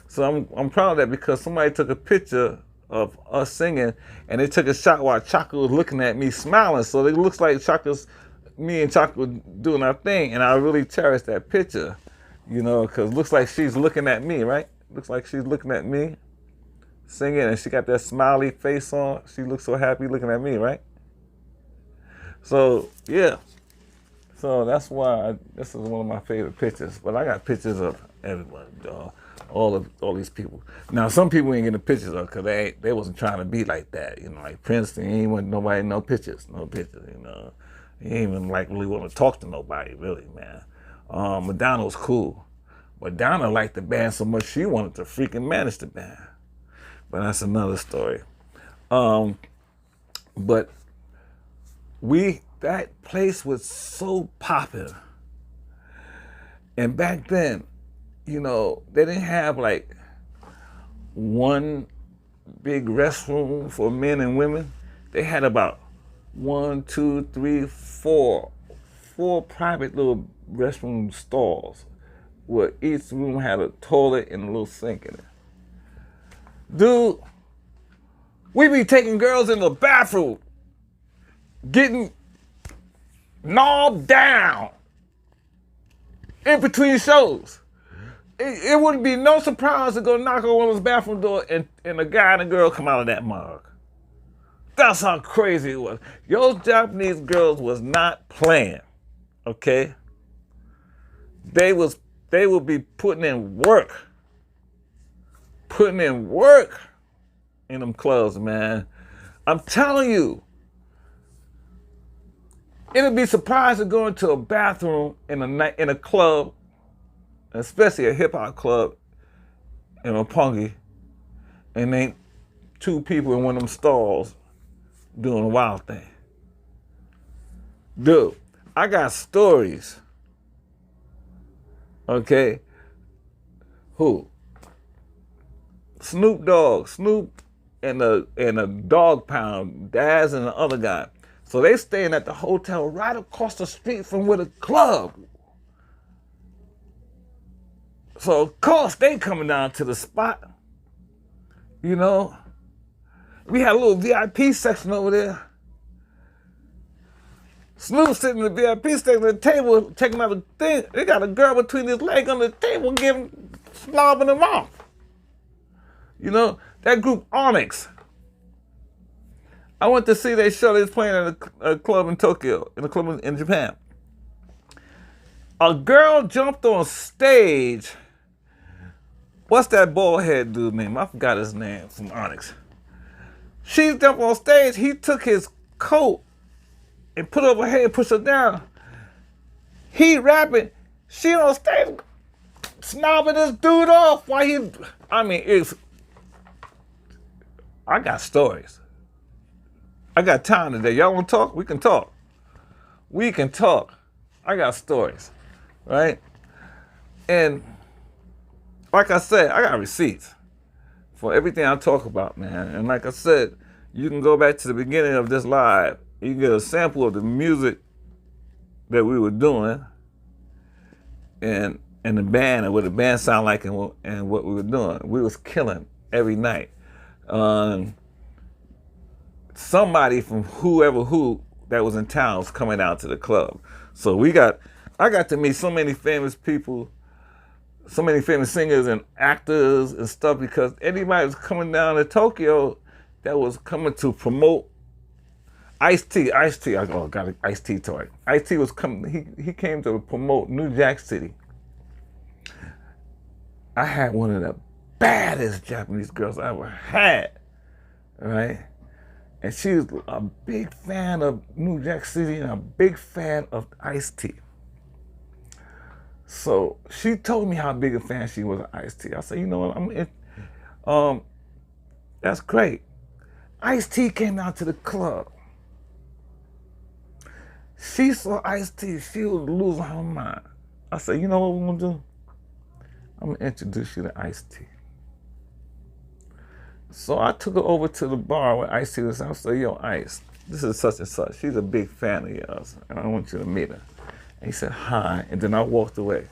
So I'm proud of that because somebody took a picture of us singing and they took a shot while Chaka was looking at me smiling. So it looks like me and Chaka were doing our thing. And I really cherish that picture, because it looks like she's looking at me, right? Looks like she's looking at me singing, and she got that smiley face on. She looks so happy looking at me, right? So, yeah. So that's why this is one of my favorite pictures. But I got pictures of everybody, all these people. Now, some people ain't getting pictures of because they wasn't trying to be like that. Like Prince, he ain't want nobody, no pictures. He ain't even really want to talk to nobody, really, man. Madonna was cool. Madonna liked the band so much she wanted to freaking manage the band. But that's another story. But that place was so popular. And back then, they didn't have like one big restroom for men and women. They had about 1, 2, 3, 4 private little restroom stalls where each room had a toilet and a little sink in it. Dude, we be taking girls in the bathroom, getting knobbed down in between shows. It wouldn't be no surprise to go knock on one of those bathroom doors and a guy and a girl come out of that mug. That's how crazy it was. Those Japanese girls was not playing, okay? They would be putting in work in them clubs, man. I'm telling you, it'd be surprised to go into a bathroom in a club, especially a hip hop club in a punky, and ain't two people in one of them stalls doing a wild thing. Dude, I got stories. Okay? Who? Snoop and a dog pound, Daz and the other guy. So they staying at the hotel right across the street from where the club. So of course they coming down to the spot. We had a little VIP section over there. Snoop sitting in the VIP section at the table, taking out a thing. They got a girl between his legs on the table, slobbing him off. That group Onyx. I went to see their show. They was playing at a club in Tokyo, in a club in Japan. A girl jumped on stage. What's that bald head dude name? I forgot his name from Onyx. She jumped on stage. He took his coat and put it over her head and pushed her down. He rapping. She on stage snobbing this dude off while I got stories. I got time today. Y'all want to talk? We can talk. I got stories, right? And like I said, I got receipts for everything I talk about, man. And like I said, you can go back to the beginning of this live. You can get a sample of the music that we were doing and the band and what the band sounded like and what we were doing. We was killing every night. Somebody from who that was in town was coming out to the club. So I got to meet so many famous people, so many famous singers and actors and stuff, because anybody was coming down to Tokyo that was coming to promote Ice-T. I got an Ice-T toy. Ice-T was coming, he came to promote New Jack City. I had one of the baddest Japanese girls I ever had, right? And she was a big fan of New Jack City and a big fan of Ice-T. So she told me how big a fan she was of Ice-T. I said, you know what, that's great. Ice-T came out to the club. She saw Ice-T, she was losing her mind. I said, you know what we're gonna do? I'm gonna introduce you to Ice-T. So I took her over to the bar where Ice-T was. I said, yo, Ice, this is such and such. She's a big fan of yours, and I want you to meet her. And he said, hi, and then I walked away.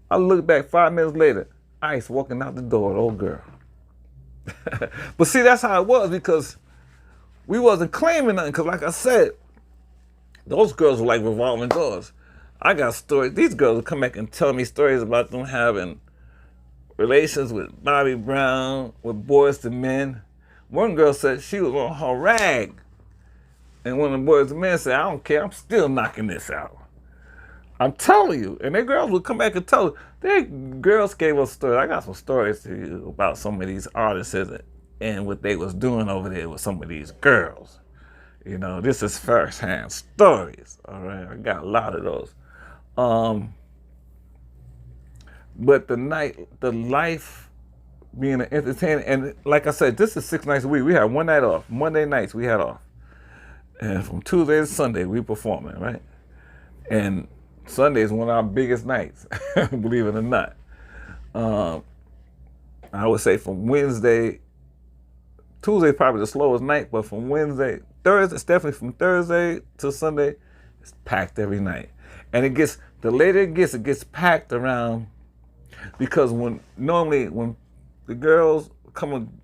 I looked back 5 minutes later, Ice walking out the door, the old girl. But see, that's how it was, because we wasn't claiming nothing, because like I said, those girls were like revolving doors. I got stories. These girls would come back and tell me stories about them having relations with Bobby Brown, with Boys to Men. One girl said she was on her rag, and one of the Boys to Men said, I don't care, I'm still knocking this out. I'm telling you. And their girls would come back and tell her. Their girls gave us stories. I got some stories to you about some of these artists and what they was doing over there with some of these girls. This is first-hand stories, all right? I got a lot of those. But the life being an entertainer, and like I said, this is 6 nights a week. We have one night off. Monday nights we had off. And from Tuesday to Sunday we performing, right? And Sunday is one of our biggest nights, believe it or not. I would say from Wednesday, Tuesday probably the slowest night, but from Thursday, it's definitely from Thursday to Sunday, it's packed every night. And the later it gets packed around, because normally when the girls come and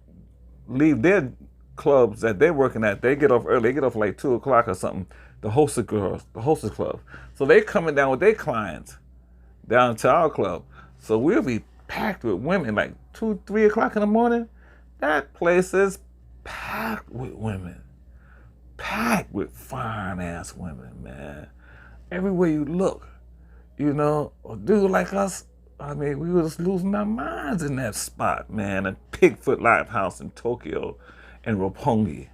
leave their clubs that they're working at, they get off early. They get off like 2 o'clock or something. The hostess club. So they coming down with their clients down to our club. So we'll be packed with women like 2, 3 o'clock in the morning. That place is packed with women. Packed with fine ass women, man. Everywhere you look, a dude like us, I mean, we were just losing our minds in that spot, man. A Pigfoot Lighthouse in Tokyo and Roppongi.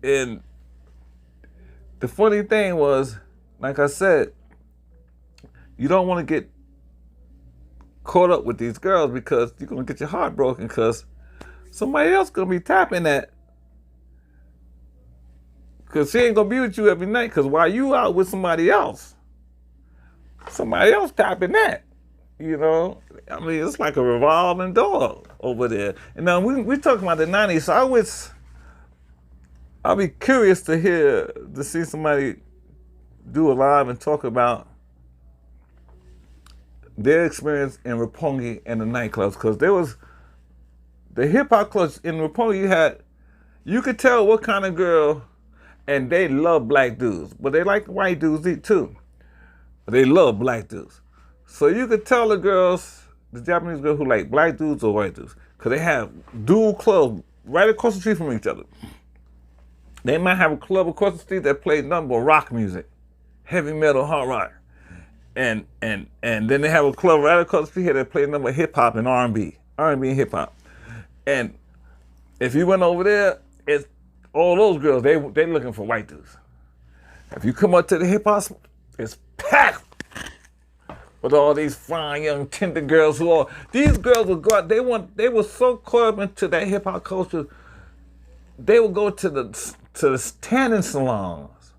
And the funny thing was, like I said, you don't want to get caught up with these girls because you're going to get your heart broken because somebody else going to be tapping that. Because she ain't going to be with you every night, because while you out with somebody else tapping that. I mean, it's like a revolving door over there. And now we're talking about the 90s, so I'll be curious to see somebody do a live and talk about their experience in Roppongi and the nightclubs, because there was the hip hop clubs in Roppongi. You could tell what kind of girl, and they love black dudes, but they like white dudes too. But they love black dudes. So you could tell the Japanese girls who like black dudes or white dudes, because they have dual clubs right across the street from each other. They might have a club across the street that plays nothing but rock music, heavy metal, hard rock. And then they have a club right across the street here that plays nothing but hip hop and R&B and hip hop. And if you went over there, it's all those girls, they looking for white dudes. If you come up to the hip hop, it's packed with all these fine young tender girls these girls would go out, they were so caught up into that hip hop culture, they would go to the tanning salons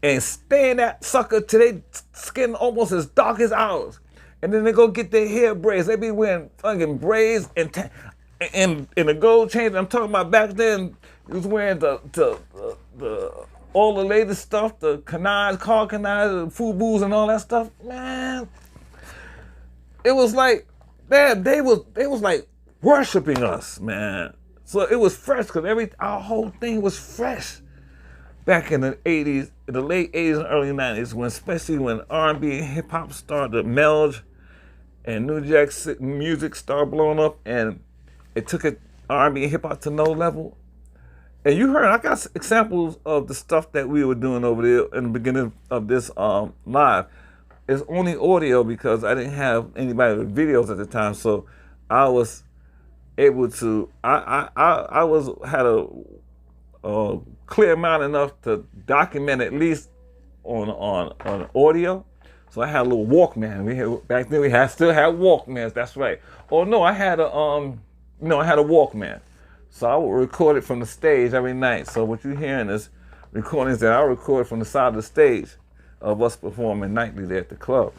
and stay in that sucker till they skin almost as dark as ours. And then they go get their hair braids. They be wearing fucking braids and the gold chains. I'm talking about back then, he was wearing the all the latest stuff, the canines, car canines, the FUBUs and all that stuff. Man, it was like, man, they was like worshiping us, man. So it was fresh, because our whole thing was fresh back in the 80s, in the late 80s and early 90s, especially when R&B and hip hop started to meld and New Jack music started blowing up, and it took R&B and hip hop to no level. And you heard, I got examples of the stuff that we were doing over there in the beginning of this live. It's only audio because I didn't have anybody with videos at the time, so I was able to. Had a clear amount enough to document at least on audio. So I had a little Walkman. Back then we still had Walkmans. That's right. Oh no, I had a Walkman. So I would record it from the stage every night. So what you're hearing is recordings that I record from the side of the stage of us performing nightly there at the club.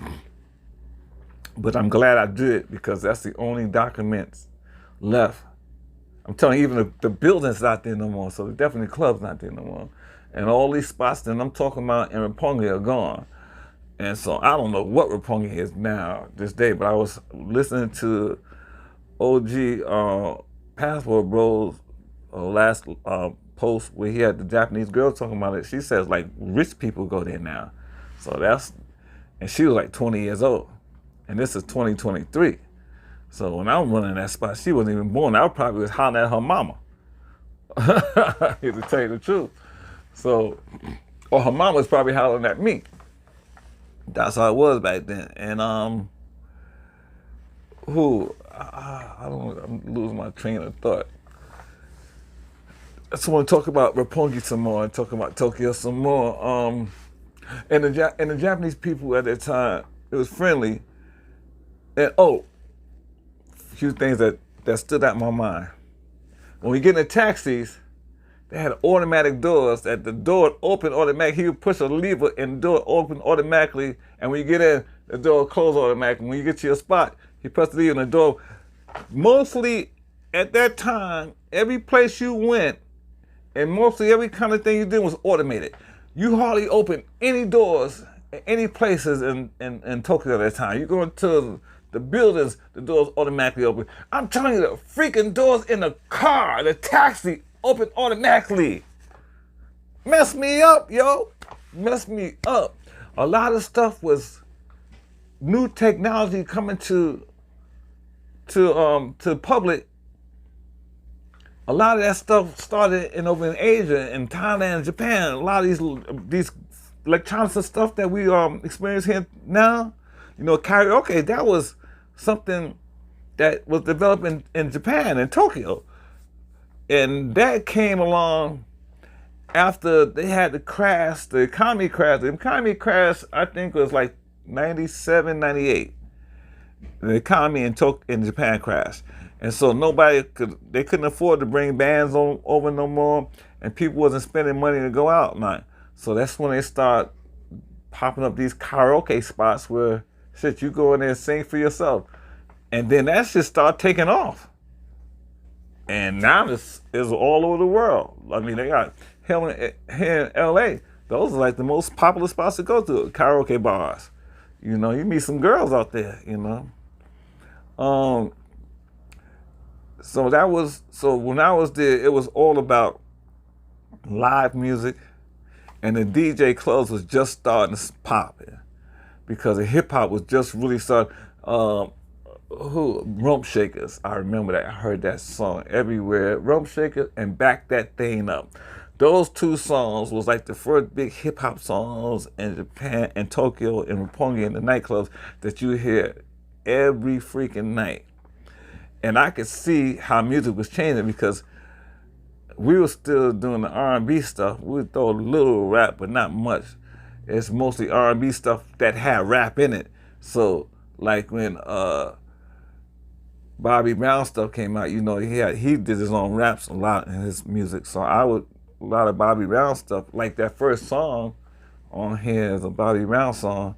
But I'm glad I did it, because that's the only documents left. I'm telling you, even the building's not there no more, so definitely the club's not there no more. And all these spots that I'm talking about in Roppongi are gone. And so I don't know what Roppongi is now, this day, but I was listening to OG Passport Bros last post where he had the Japanese girl talking about it. She says like rich people go there now. So and she was like 20 years old. And this is 2023. So when I was running that spot, she wasn't even born. I probably was hollering at her mama. To tell you the truth. So, or her mama was probably hollering at me. That's how it was back then. And I'm losing my train of thought. I just want to talk about Roppongi some more and talk about Tokyo some more. And the Japanese people at that time, it was friendly. And a few things that stood out in my mind. When we get in the taxis, They had automatic doors that the door opened automatically. He would push a lever and the door opened automatically. And when you get in, the door closed automatically. When you get to your spot, he pressed the lever and the door. Mostly at that time, every place you went and mostly every kind of thing you did was automated. You hardly opened any doors at any places in Tokyo at that time. You go into the buildings, the doors automatically open. I'm telling you, the freaking doors in the car, the taxi, open automatically. Mess me up, yo. Mess me up. A lot of stuff was new technology coming to public. A lot of that stuff started over in Asia, in Thailand, and Japan. A lot of these electronics and stuff that we experience here now, you know, karaoke, that was something that was developed in Japan, in Tokyo. And that came along after they had the crash, the economy crash. The economy crash, I think, was like 97, 98. The economy in Japan crashed. And so they couldn't afford to bring bands over no more, and people wasn't spending money to go out now. So that's when they start popping up these karaoke spots where, shit, you go in there and sing for yourself. And then that shit start taking off. And now it's all over the world. I mean, they got here in LA, those are like the most popular spots to go to, karaoke bars. You know, you meet some girls out there, you know. So when I was there, it was all about live music, and the DJ clubs was just starting to pop, because the hip hop was just really starting. Rump Shakers, I remember that. I heard that song everywhere. Rump Shakers and Back That Thing Up. Those two songs was like the first big hip hop songs in Japan and Tokyo and Roppongi in the nightclubs that you hear every freaking night. And I could see how music was changing, because we were still doing the R&B stuff. We would throw a little rap, but not much. It's mostly R&B stuff that had rap in it. So like when Bobby Brown stuff came out, you know, he did his own raps a lot in his music. So a lot of Bobby Brown stuff, like that first song on here is a Bobby Brown song,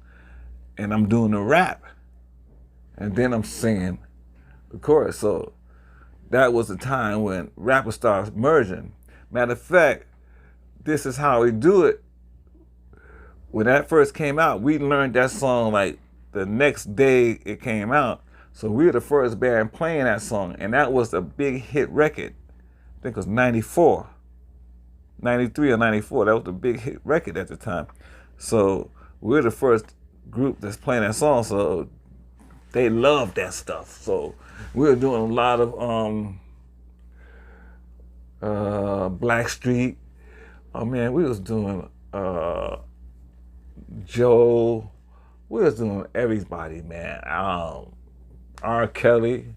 and I'm doing the rap, and then I'm singing the chorus. So that was the time when rappers started merging. Matter of fact, this is how we do it. When that first came out, we learned that song like the next day it came out. So we were the first band playing that song, and that was a big hit record. I think it was 94, 93 or 94. That was the big hit record at the time. So we were the first group that's playing that song, so they loved that stuff. So we were doing a lot of Blackstreet. Oh man, we was doing Joe. We was doing everybody, man. R. Kelly.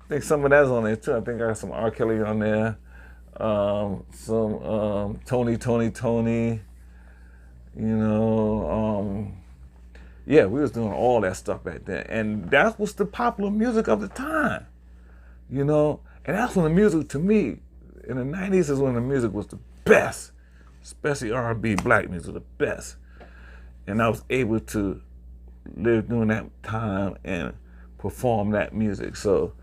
I think some of that's on there too. I think I got some R. Kelly on there. Some Tony. You know, yeah, we was doing all that stuff back then. And that was the popular music of the time, you know? And that's when the music, to me, in the 90s is when the music was the best, especially R&B, black music, the best. And I was able to live during that time and perform that music. So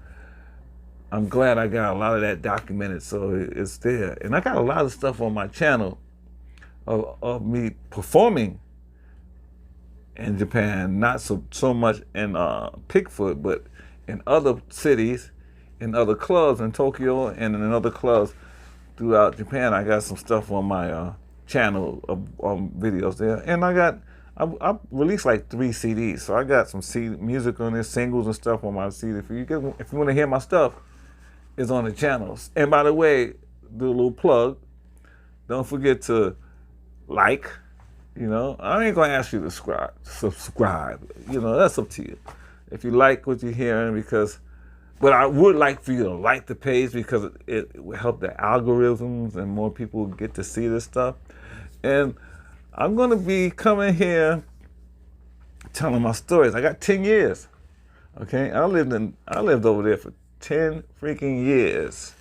I'm glad I got a lot of that documented, so it's there. And I got a lot of stuff on my channel of me performing in Japan, not so much in Pickfoot, but in other cities, in other clubs in Tokyo and in other clubs throughout Japan. I got some stuff on my channel of videos there. And I released like 3 CDs, so I got some music on there, singles and stuff on my CD. If you want to hear my stuff, it's on the channels. And by the way, do a little plug. Don't forget to like. You know, I ain't gonna ask you to subscribe. You know, that's up to you. If you like what you're hearing, but I would like for you to like the page, because it will help the algorithms and more people get to see this stuff. And I'm gonna be coming here telling my stories. I got 10 years. Okay, I lived over there for 10 freaking years,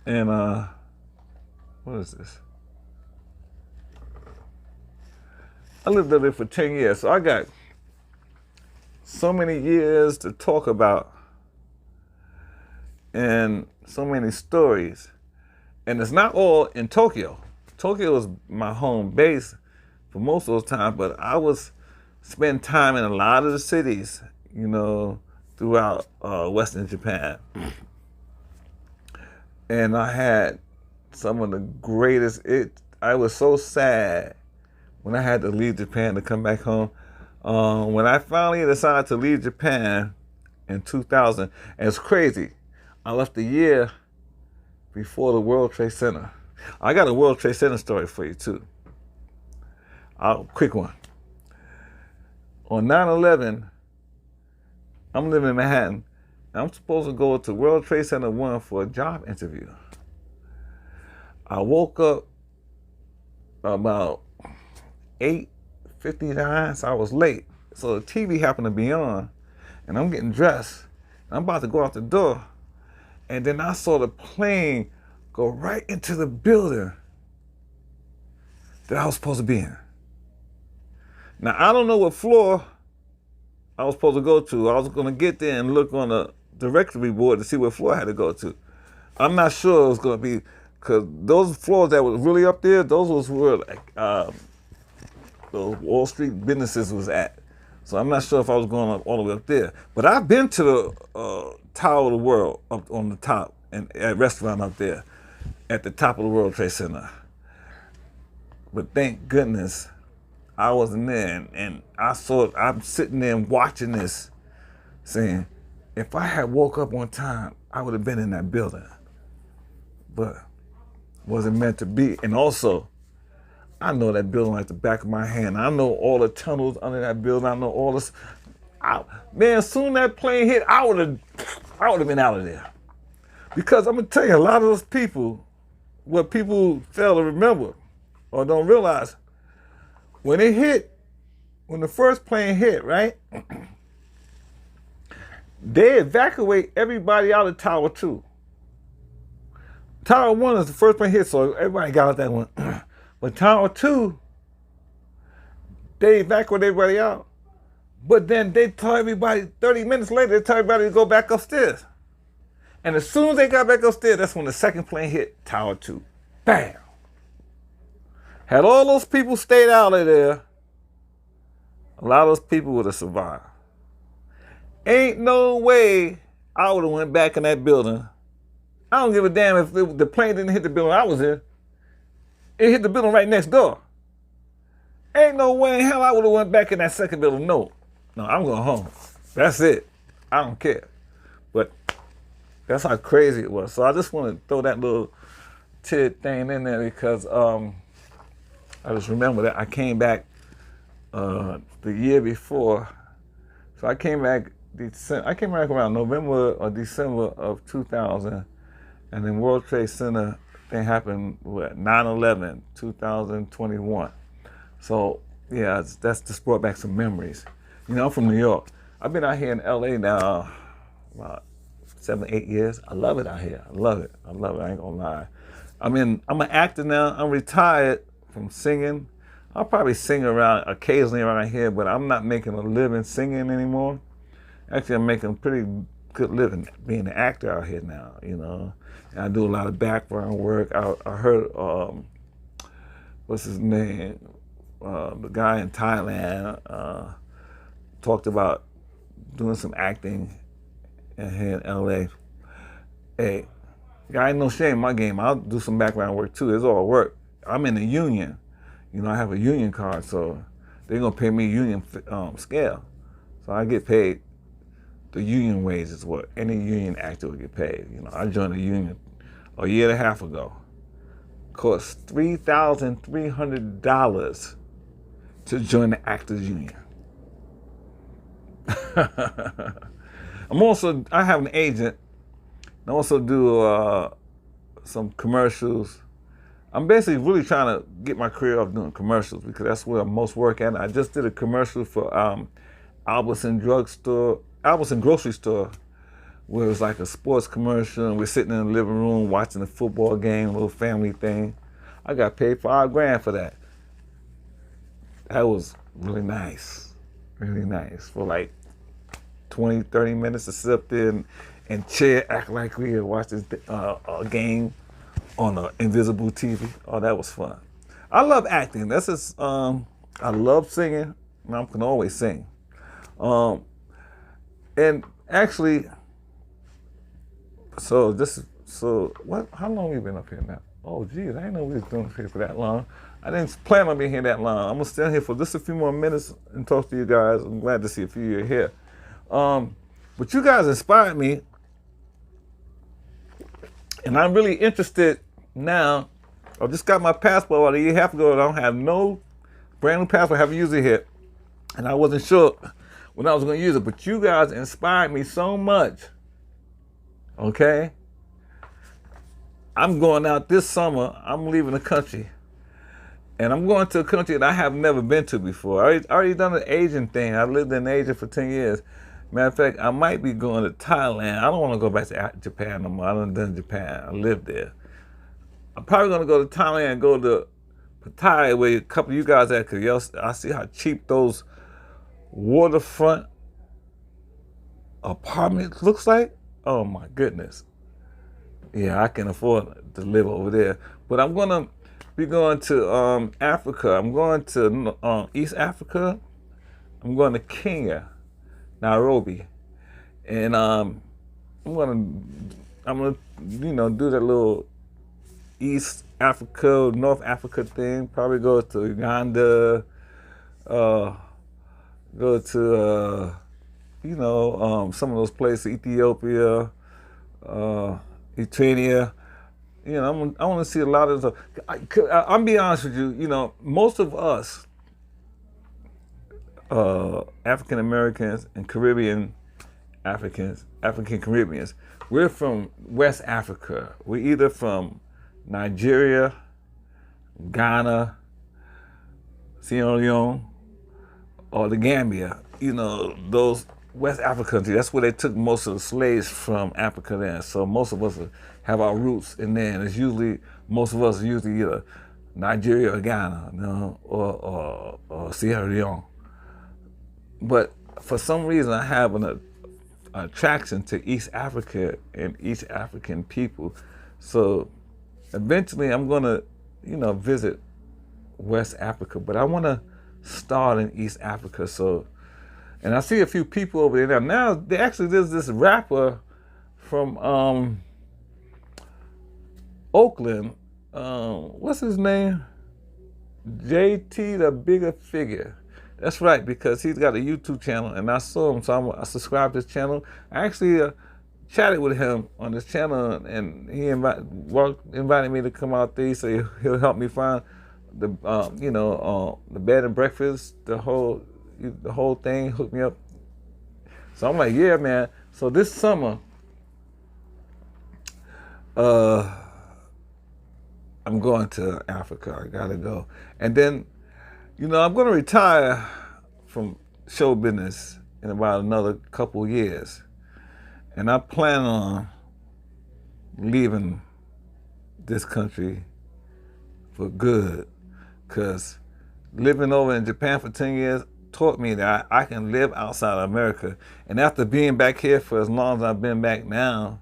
and What is this? I lived up there for 10 years, so I got so many years to talk about and so many stories. And it's not all in Tokyo. Tokyo is my home base for most of those times, but I was spend time in a lot of the cities, you know, throughout Western Japan. And I had some of the greatest, I was so sad when I had to leave Japan to come back home. When I finally decided to leave Japan in 2000, and it's crazy, I left a year before the World Trade Center. I got a World Trade Center story for you too. Quick one. On 9/11, I'm living in Manhattan. I'm supposed to go to World Trade Center 1 for a job interview. I woke up about 8:59, so I was late. So the TV happened to be on, and I'm getting dressed. I'm about to go out the door, and then I saw the plane go right into the building that I was supposed to be in. Now, I don't know what floor I was supposed to go to. I was going to get there and look on the directory board to see what floor I had to go to. I'm not sure it was going to be, because those floors that were really up there, those was where like those Wall Street businesses was at. So I'm not sure if I was going all the way up there. But I've been to the Tower of the World up on the top, and a restaurant up there at the top of the World Trade Center. But thank goodness I wasn't there, and I'm sitting there watching this, saying, if I had woke up on time, I would have been in that building. But wasn't meant to be. And also, I know that building like the back of my hand. I know all the tunnels under that building. I know all this. Man, as soon as that plane hit, I would have been out of there. Because I'm gonna tell you, a lot of those people, what people fail to remember or don't realize, when the first plane hit, right? They evacuate everybody out of Tower 2. Tower 1 is the first plane hit, so everybody got out that one. But Tower 2, they evacuate everybody out. But then they tell everybody, 30 minutes later, they tell everybody to go back upstairs. And as soon as they got back upstairs, that's when the second plane hit Tower 2. Bam! Had all those people stayed out of there, a lot of those people would have survived. Ain't no way I would have went back in that building. I don't give a damn if the plane didn't hit the building I was in. It hit the building right next door. Ain't no way in hell I would have went back in that second building. No, I'm going home. That's it. I don't care. But that's how crazy it was. So I just want to throw that little tid thing in there because I just remember that I came back the year before. So I came back around November or December of 2000, and then World Trade Center thing happened with 9/11, 2021. So yeah, that's just brought back some memories. You know, I'm from New York. I've been out here in LA now about 7, 8 years. I love it out here. I love it. I ain't gonna lie. I'm an actor now. I'm retired from singing. I'll probably sing occasionally around here, but I'm not making a living singing anymore. Actually, I'm making a pretty good living being an actor out here now, you know. And I do a lot of background work. I heard, what's his name? The guy in Thailand talked about doing some acting here in LA. Hey, I ain't no shame in my game. I'll do some background work too. It's all work. I'm in the union. You know, I have a union card, so they're gonna pay me union scale. So I get paid the union wage is what any union actor would get paid. You know, I joined the union a year and a half ago. Cost $3,300 to join the actors union. I have an agent. I also do some commercials. I'm basically really trying to get my career off doing commercials because that's where I most work at. I just did a commercial for Albertson grocery store, where it was like a sports commercial, and we're sitting in the living room watching a football game, a little family thing. I got paid $5,000 for that. That was really nice. Really nice. For like 20, 30 minutes to sit up there and chill, act like we had watched this game on an invisible TV. Oh, that was fun. I love acting. That's just, I love singing. I can always sing. And actually, what? How long have we been up here now? Oh, geez, I didn't know we was doing this here for that long. I didn't plan on being here that long. I'm gonna stay here for just a few more minutes and talk to you guys. I'm glad to see a few of you here. But you guys inspired me, and I'm really interested now. I just got my passport about a year and a half ago, and I don't have no brand new passport. I haven't used it yet, and I wasn't sure when I was going to use it. But you guys inspired me so much. Okay, I'm going out this summer. I'm leaving the country, and I'm going to a country that I have never been to before. I already done the Asian thing. I lived in Asia for 10 years. Matter of fact, I might be going to Thailand. I don't want to go back to Japan no more. I done Japan. I lived there. I'm probably going to go to Thailand and go to Pattaya, where a couple of you guys at, because I see how cheap those waterfront apartments looks like. Oh my goodness. Yeah, I can afford to live over there. But I'm going to be going to Africa. I'm going to East Africa. I'm going to Kenya, Nairobi, and I'm gonna do that little East Africa, North Africa thing. Probably go to Uganda, go to some of those places, Ethiopia, Eritrea. I want to see a lot of stuff. I'll be honest with you. Most of us, African Americans and Caribbean African Caribbeans, we're from West Africa. We're either from Nigeria, Ghana, Sierra Leone, or the Gambia. Those West Africa countries. That's where they took most of the slaves from Africa then. So most of us have our roots in there. And it's usually, most of us are usually either Nigeria or Ghana, or Sierra Leone. But for some reason, I have an attraction to East Africa and East African people. So eventually I'm going to, visit West Africa, but I want to start in East Africa. So, and I see a few people over there now. There's this rapper from Oakland. What's his name? JT the Bigger Figure. That's right, because he's got a YouTube channel, and I saw him, so I subscribed to his channel. I actually chatted with him on his channel, and he invited me to come out there. So he'll help me find the bed and breakfast, the whole thing, hook me up. So I'm like, yeah, man. So this summer, I'm going to Africa. I gotta go, and then, I'm going to retire from show business in about another couple of years. And I plan on leaving this country for good. Because living over in Japan for 10 years taught me that I can live outside of America. And after being back here for as long as I've been back now,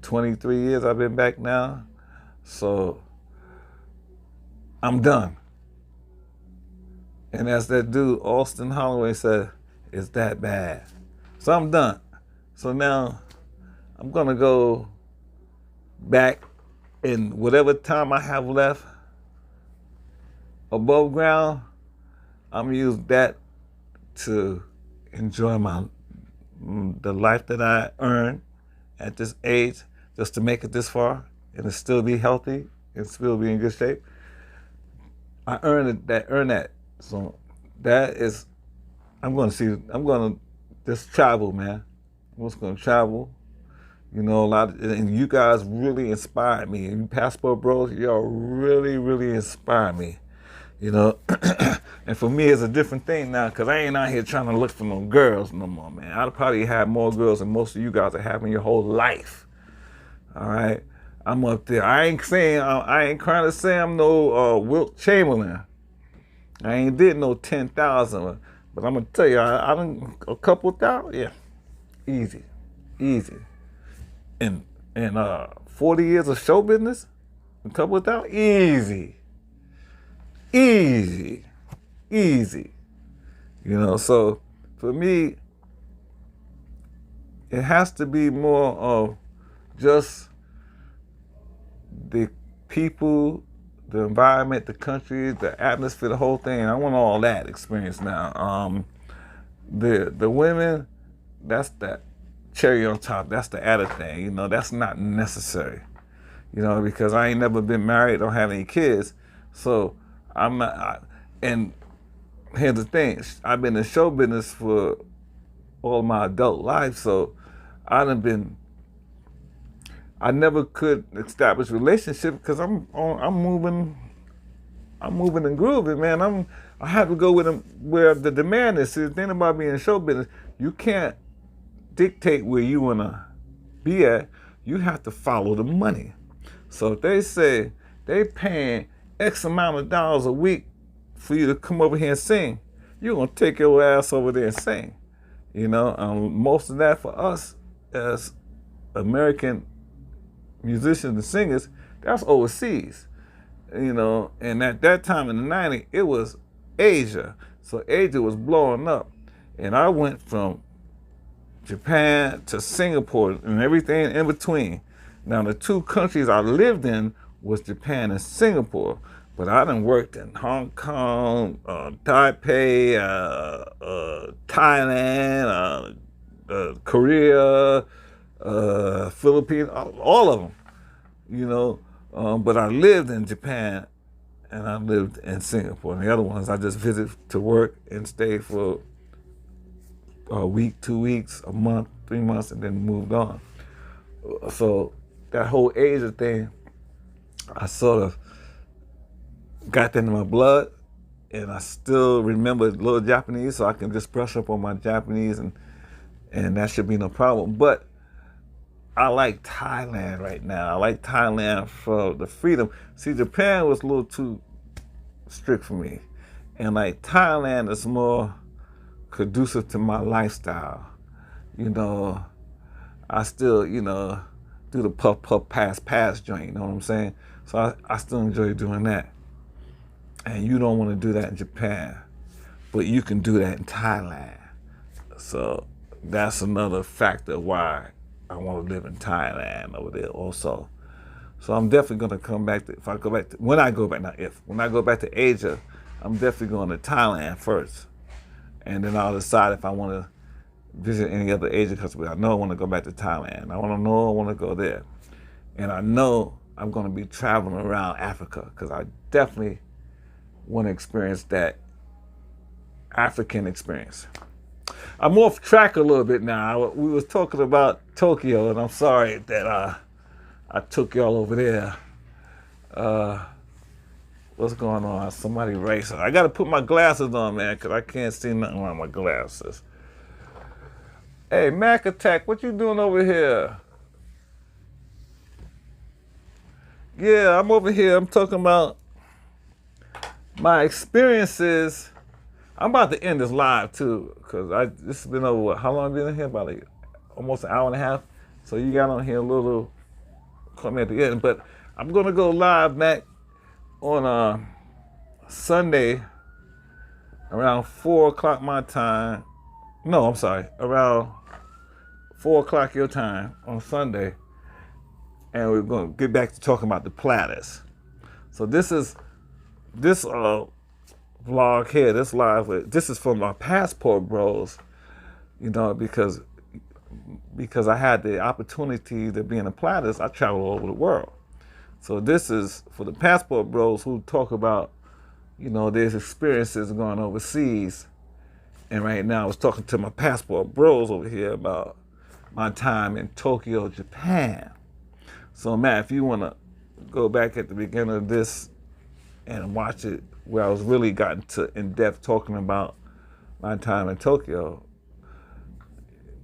23 years I've been back now? So I'm done. And as that dude, Austin Holloway, said, it's that bad. So I'm done. So now I'm going to go back in whatever time I have left above ground. I'm going to use that to enjoy the life that I earned at this age, just to make it this far and to still be healthy and still be in good shape. I earned that. So that is, I'm going to just travel, man. I'm just going to travel. And you guys really inspired me. And you Passport Bros, y'all really, really inspired me. And for me, it's a different thing now, because I ain't out here trying to look for no girls no more, man. I'd probably have more girls than most of you guys are having your whole life. All right? I'm up there. I ain't trying to say I'm no Wilt Chamberlain. I ain't did no 10,000, but I'm gonna tell you, I done a couple thousand. Yeah, easy, easy. In 40 years of show business, a couple thousand, easy, easy, easy. You know, so for me, it has to be more of just the people, the environment, the country, the atmosphere, the whole thing. I want all that experience now. The women, that's that cherry on top. That's the added thing. You know, that's not necessary. You know, because I ain't never been married, don't have any kids, so I'm not. And here's the thing: I've been in show business for all my adult life, so I never could establish a relationship because I'm moving and grooving, man. I have to go with them where the demand is. See, the thing about being in show business, you can't dictate where you wanna be at. You have to follow the money. So if they say they paying X amount of dollars a week for you to come over here and sing, you're gonna take your ass over there and sing. You know, most of that for us as American musicians and singers, that's overseas. You know, and at that time in the 90s, it was Asia. So Asia was blowing up. And I went from Japan to Singapore and everything in between. Now, the two countries I lived in was Japan and Singapore, but I done worked in Hong Kong, Taipei, Thailand, Korea, Philippines, all of them, you know. But I lived in Japan and I lived in Singapore. And the other ones I just visited to work and stayed for a week, 2 weeks, a month, 3 months, and then moved on. So that whole Asia thing, I sort of got that in my blood, and I still remember a little Japanese, so I can just brush up on my Japanese, and that should be no problem. But I like Thailand right now. I like Thailand for the freedom. See, Japan was a little too strict for me, and like Thailand is more conducive to my lifestyle. You know, I still, you know, do the puff pass joint, you know what I'm saying? So I still enjoy doing that. And you don't want to do that in Japan, but you can do that in Thailand. So that's another factor why I want to live in Thailand over there also. So I'm definitely going to come back to, when I go back to Asia, I'm definitely going to Thailand first. And then I'll decide if I want to visit any other Asian country. I know I want to go back to Thailand. I want to go there. And I know I'm going to be traveling around Africa because I definitely want to experience that African experience. I'm off track a little bit now. We was talking about Tokyo, and I'm sorry that I took y'all over there. What's going on? Somebody racing. I got to put my glasses on, man, because I can't see nothing around my glasses. Hey, Mac Attack, what you doing over here? Yeah, I'm over here. I'm talking about my experiences. I'm about to end this live, too, because this has been over, what, how long have I been in here? About like almost an hour and a half. So you got on here a little, caught me at the end. But I'm going to go live, Mac, on Sunday around 4 o'clock my time. No, I'm sorry, around 4 o'clock your time on Sunday. And we're going to get back to talking about the platters. So this vlog here, this live, this is from my passport bros, you know, because I had the opportunity to be in the platters. I travel all over the world. So this is for the passport bros who talk about, you know, their experiences going overseas. And right now I was talking to my passport bros over here about my time in Tokyo, Japan. So Matt, if you want to go back at the beginning of this and watch it, where I was really gotten to in depth talking about my time in Tokyo,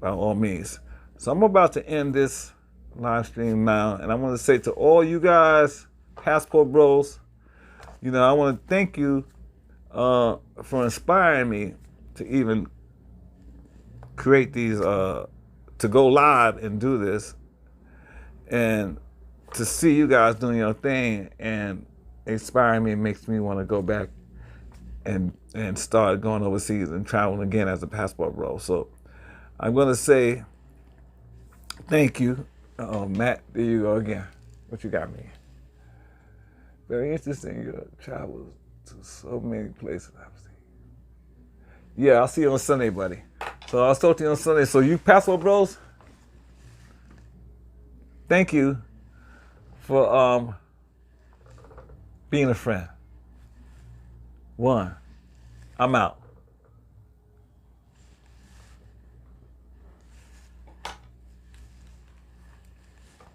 by all means. So I'm about to end this live stream now. And I want to say to all you guys, Passport Bros, you know, I want to thank you for inspiring me to even create these, to go live and do this, and to see you guys doing your thing and inspiring me makes me want to go back and start going overseas and traveling again as a Passport Bro. So I'm going to say thank you. Matt, there you go again. What you got me? Very interesting. Your travels to so many places I've seen. Yeah, I'll see you on Sunday, buddy. So I'll talk to you on Sunday. So you Passport Bros, thank you for being a friend. One, I'm out.